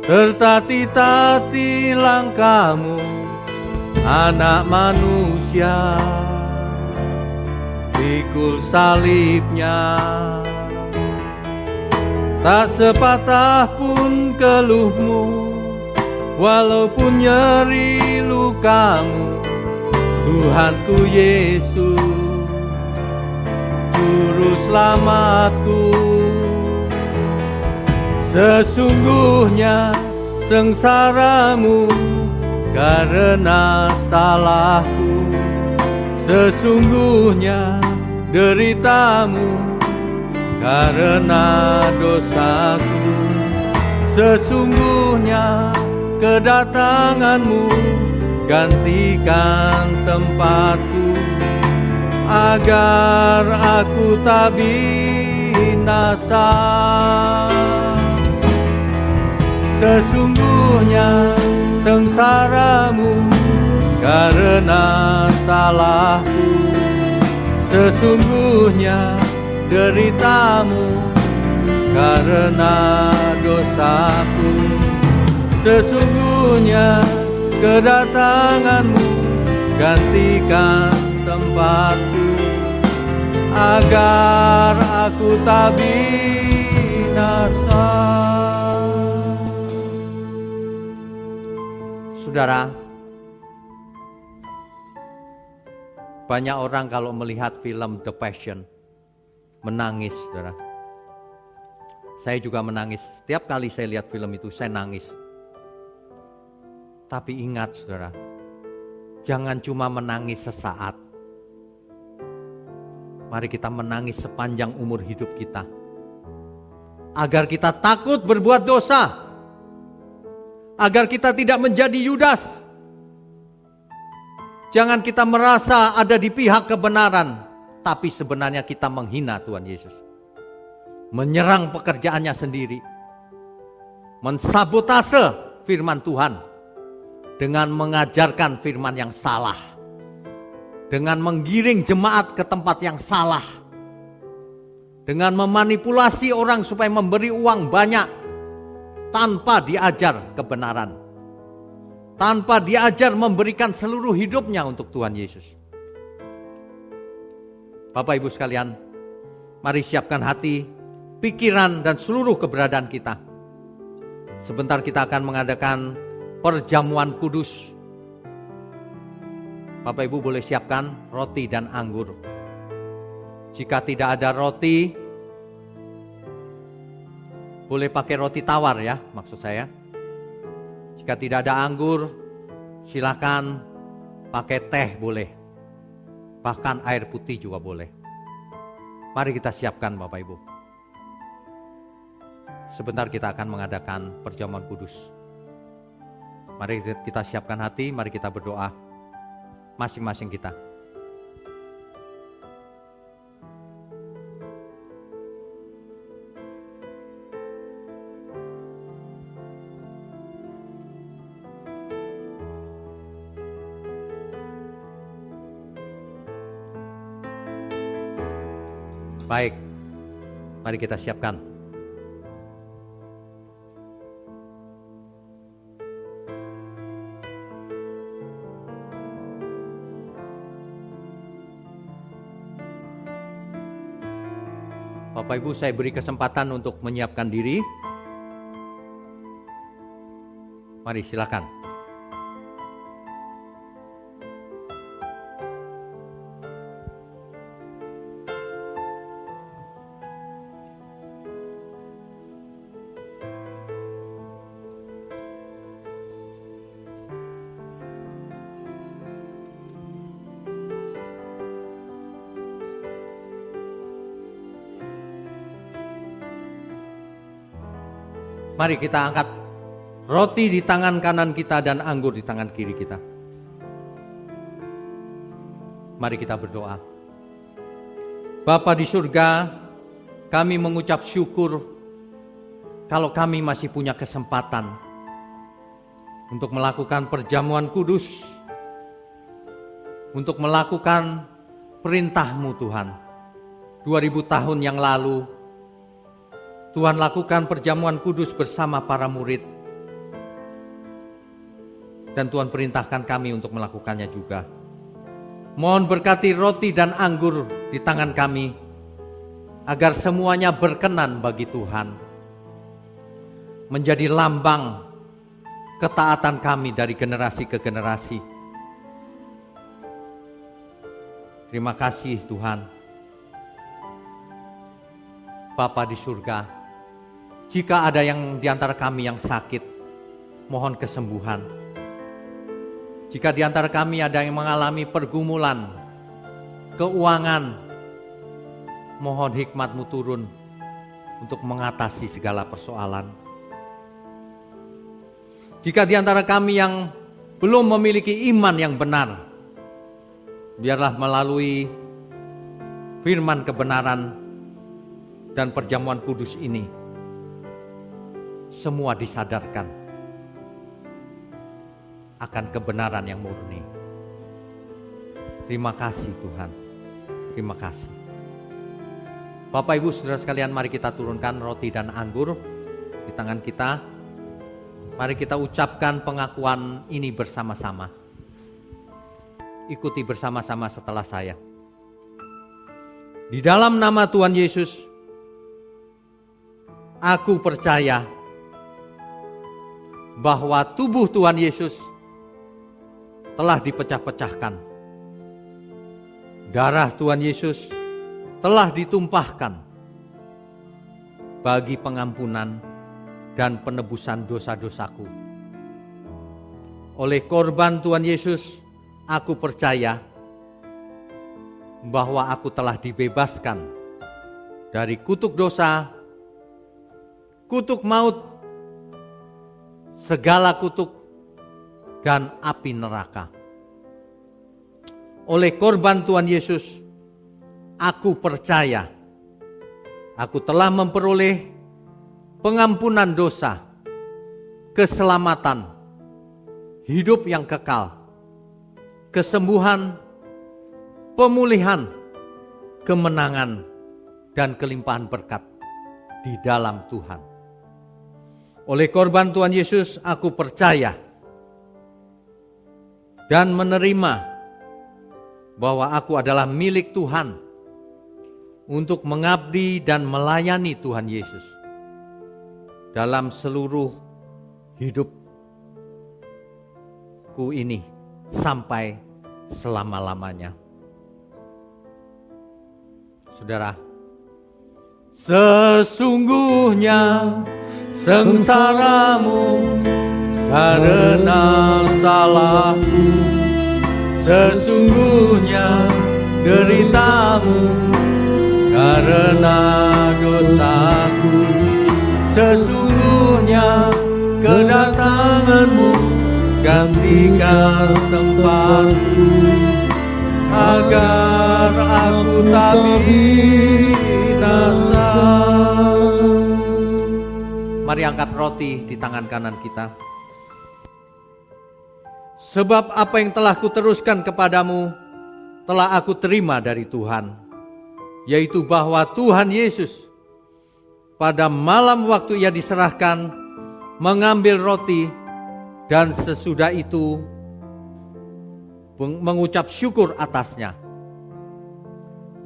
tertatih-tatih langkahmu, anak manusia, pikul salibnya. Tak sepatah pun keluhmu, walaupun nyeri lukamu, Tuhanku Yesus, Juru Selamatku. Sesungguhnya sengsaramu karena salahku, sesungguhnya deritamu karena dosaku, sesungguhnya kedatanganmu gantikan tempatku, agar aku tak binasa. Sesungguhnya sengsaramu karena salahku, sesungguhnya deritamu karena dosaku, sesungguhnya kedatanganmu gantikan tempatku, agar aku tak binasa. Saudara, banyak orang kalau melihat film The Passion menangis, saudara. Saya juga menangis. Setiap kali saya lihat film itu, saya nangis. Tapi ingat, saudara, jangan cuma menangis sesaat. Mari kita menangis sepanjang umur hidup kita, agar kita takut berbuat dosa, agar kita tidak menjadi Yudas. Jangan kita merasa ada di pihak kebenaran, tapi sebenarnya kita menghina Tuhan Yesus, menyerang pekerjaannya sendiri, mensabotase firman Tuhan dengan mengajarkan firman yang salah, dengan menggiring jemaat ke tempat yang salah, dengan memanipulasi orang supaya memberi uang banyak tanpa diajar kebenaran. tanpa diajar memberikan seluruh hidupnya untuk Tuhan Yesus. Bapak Ibu sekalian, mari siapkan hati, pikiran, dan seluruh keberadaan kita. Sebentar kita akan mengadakan perjamuan kudus. Bapak Ibu boleh siapkan roti dan anggur. Jika tidak ada roti, boleh pakai roti tawar ya, maksud saya. Jika tidak ada anggur, silakan pakai teh boleh. Bahkan air putih juga boleh. Mari kita siapkan Bapak Ibu. Sebentar kita akan mengadakan perjamuan kudus. Mari kita siapkan hati, mari kita berdoa. Masing-masing kita. Baik, mari kita siapkan. Bapak Ibu, saya beri kesempatan untuk menyiapkan diri. Mari silakan. Mari kita angkat roti di tangan kanan kita dan anggur di tangan kiri kita. Mari kita berdoa. Bapa di surga, kami mengucap syukur kalau kami masih punya kesempatan untuk melakukan perjamuan kudus, untuk melakukan perintah-Mu Tuhan. 2000 tahun yang lalu, Tuhan lakukan perjamuan kudus bersama para murid. Dan Tuhan perintahkan kami untuk melakukannya juga. Mohon berkati roti dan anggur di tangan kami, agar semuanya berkenan bagi Tuhan. Menjadi lambang ketaatan kami dari generasi ke generasi. Terima kasih Tuhan. Bapa di surga, jika ada yang di antara kami yang sakit, mohon kesembuhan. Jika di antara kami ada yang mengalami pergumulan, keuangan, mohon hikmat-Mu turun untuk mengatasi segala persoalan. Jika di antara kami yang belum memiliki iman yang benar, biarlah melalui firman kebenaran dan perjamuan kudus ini, semua disadarkan akan kebenaran yang murni. Terima kasih Tuhan. Terima kasih. Bapak Ibu Saudara sekalian, mari kita turunkan roti dan anggur di tangan kita. Mari kita ucapkan pengakuan ini bersama-sama. Ikuti bersama-sama setelah saya. Di dalam nama Tuhan Yesus, aku percaya bahwa tubuh Tuhan Yesus telah dipecah-pecahkan. Darah Tuhan Yesus telah ditumpahkan bagi pengampunan dan penebusan dosa-dosaku. Oleh korban Tuhan Yesus, aku percaya bahwa aku telah dibebaskan dari kutuk dosa, kutuk maut, segala kutuk, dan api neraka. Oleh korban Tuhan Yesus, aku percaya aku telah memperoleh pengampunan dosa, keselamatan, hidup yang kekal, kesembuhan, pemulihan, kemenangan, dan kelimpahan berkat di dalam Tuhan. Oleh korban Tuhan Yesus, aku percaya dan menerima bahwa aku adalah milik Tuhan untuk mengabdi dan melayani Tuhan Yesus dalam seluruh hidupku ini sampai selama-lamanya. Saudara, sesungguhnya sengsaramu karena salahku, sesungguhnya deritamu karena dosaku, sesungguhnya kedatanganmu gantikan tempatku agar aku tak binasa. Mari angkat roti di tangan kanan kita. Sebab apa yang telah kuteruskan kepadamu telah aku terima dari Tuhan, yaitu bahwa Tuhan Yesus pada malam waktu ia diserahkan mengambil roti dan sesudah itu mengucap syukur atasnya.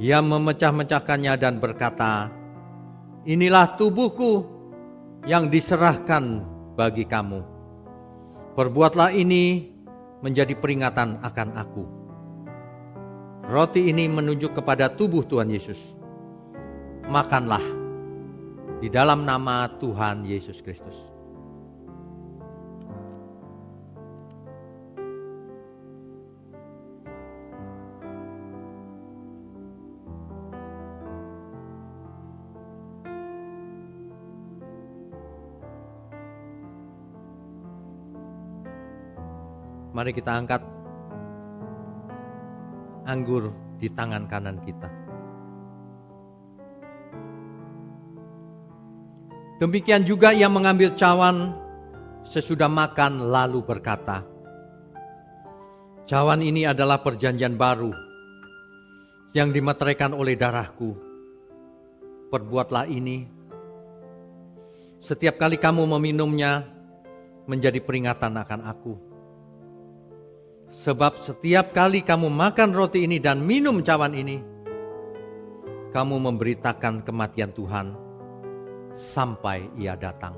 Ia memecah-mecahkannya dan berkata, inilah tubuhku yang diserahkan bagi kamu. Perbuatlah ini menjadi peringatan akan aku. Roti ini menunjuk kepada tubuh Tuhan Yesus. Makanlah di dalam nama Tuhan Yesus Kristus. Mari kita angkat anggur di tangan kanan kita. Demikian juga ia mengambil cawan sesudah makan lalu berkata, cawan ini adalah perjanjian baru yang dimeteraikan oleh darahku. Perbuatlah ini setiap kali kamu meminumnya menjadi peringatan akan aku. Sebab setiap kali kamu makan roti ini dan minum cawan ini, kamu memberitakan kematian Tuhan sampai ia datang.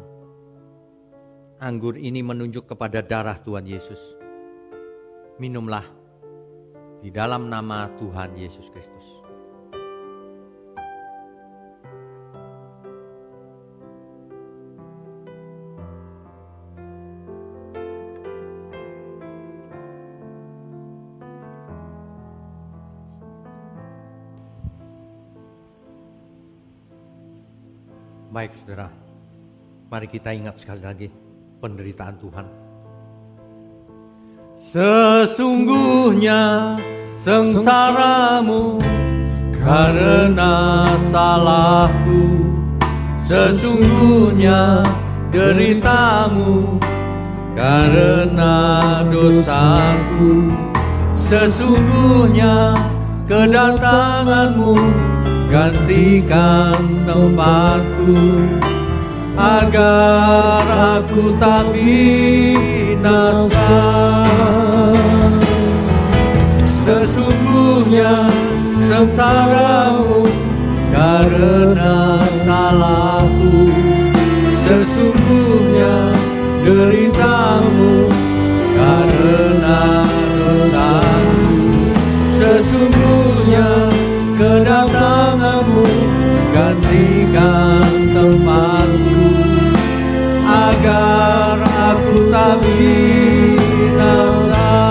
Anggur ini menunjuk kepada darah Tuhan Yesus. Minumlah di dalam nama Tuhan Yesus Kristus. Baik saudara, mari kita ingat sekali lagi penderitaan Tuhan. Sesungguhnya sengsaramu karena salahku, sesungguhnya deritamu karena dosaku, sesungguhnya kedatanganmu gantikan tempatku agar aku tak binasa. Sesungguhnya sengsaramu karena salahku, sesungguhnya deritamu karena dosaku, sesungguhnya kedatanganmu gantikan tempatku agar aku tak binasa,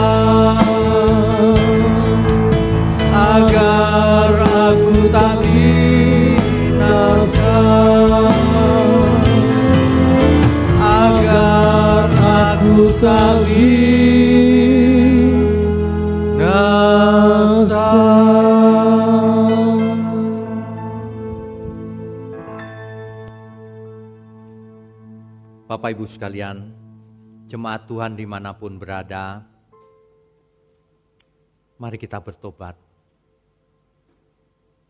agar aku tak binasa, agar aku tak binasa. Bapak Ibu sekalian, jemaat Tuhan dimanapun berada, mari kita bertobat.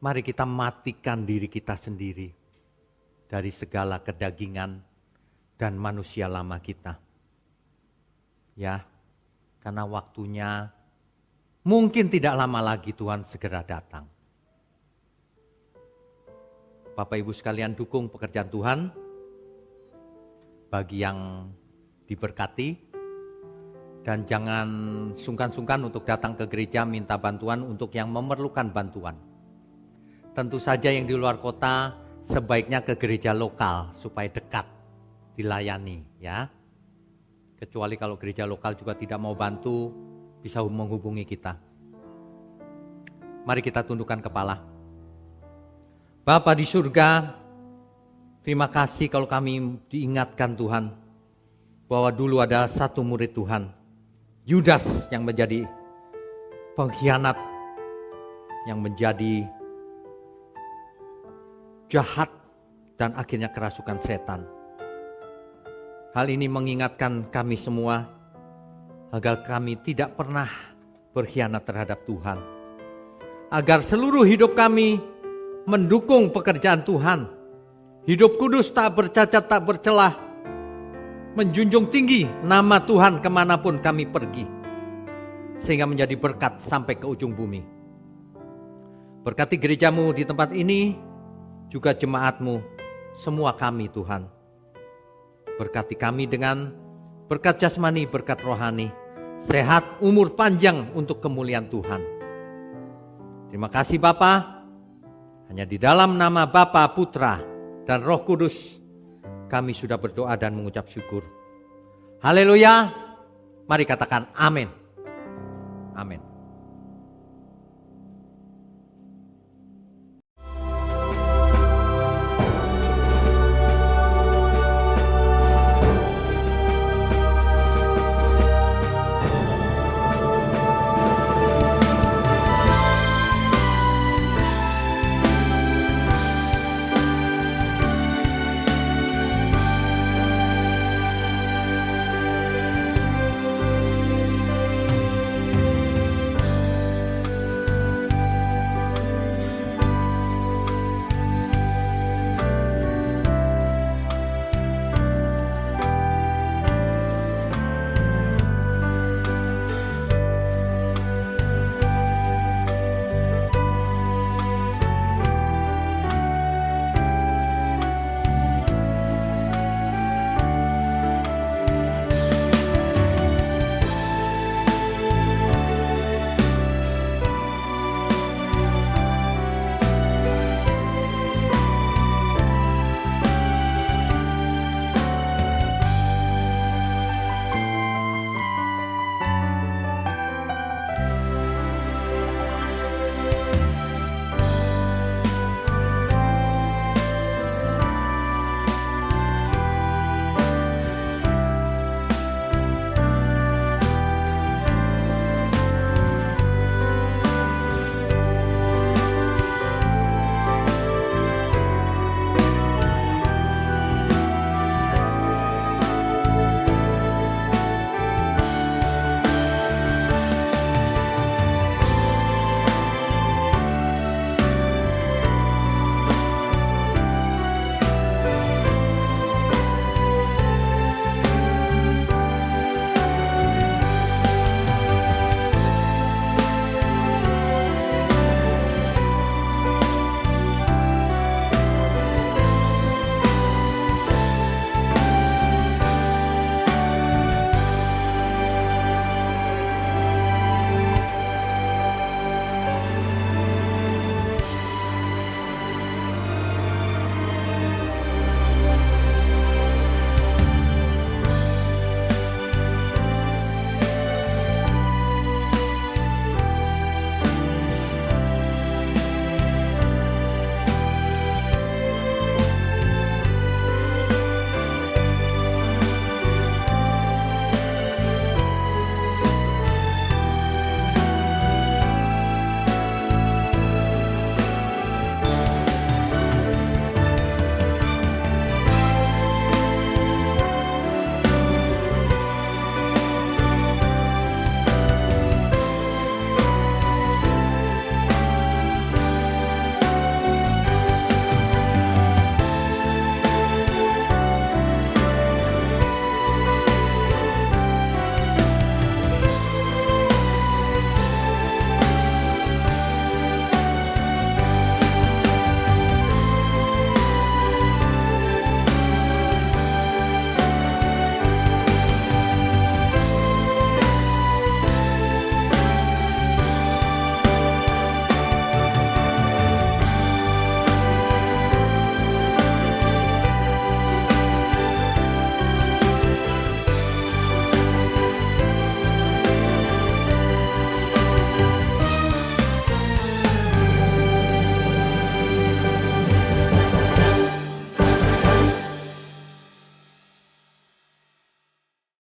Mari kita matikan diri kita sendiri dari segala kedagingan dan manusia lama kita. Ya, Karena waktunya mungkin tidak lama lagi Tuhan segera datang. Bapak Ibu sekalian, dukung pekerjaan Tuhan. Bagi yang diberkati, dan jangan sungkan-sungkan untuk datang ke gereja minta bantuan untuk yang memerlukan bantuan. Tentu saja yang di luar kota sebaiknya ke gereja lokal supaya dekat dilayani, ya. Kecuali kalau gereja lokal juga tidak mau bantu, bisa menghubungi kita. Mari kita tundukkan kepala. Bapa di surga, terima kasih kalau kami diingatkan Tuhan bahwa dulu ada satu murid Tuhan, Yudas, yang menjadi pengkhianat, yang menjadi jahat dan akhirnya kerasukan setan. Hal ini mengingatkan kami semua agar kami tidak pernah berkhianat terhadap Tuhan. Agar seluruh hidup kami mendukung pekerjaan Tuhan. Hidup kudus, tak bercacat, tak bercelah. Menjunjung tinggi nama Tuhan kemanapun kami pergi. Sehingga menjadi berkat sampai ke ujung bumi. Berkati gerejamu di tempat ini, juga jemaatmu, semua kami Tuhan. Berkati kami dengan berkat jasmani, berkat rohani. Sehat, umur panjang untuk kemuliaan Tuhan. Terima kasih Bapa. Hanya di dalam nama Bapa, Putra, dan Roh Kudus kami sudah berdoa dan mengucap syukur. Haleluya. Mari katakan amin.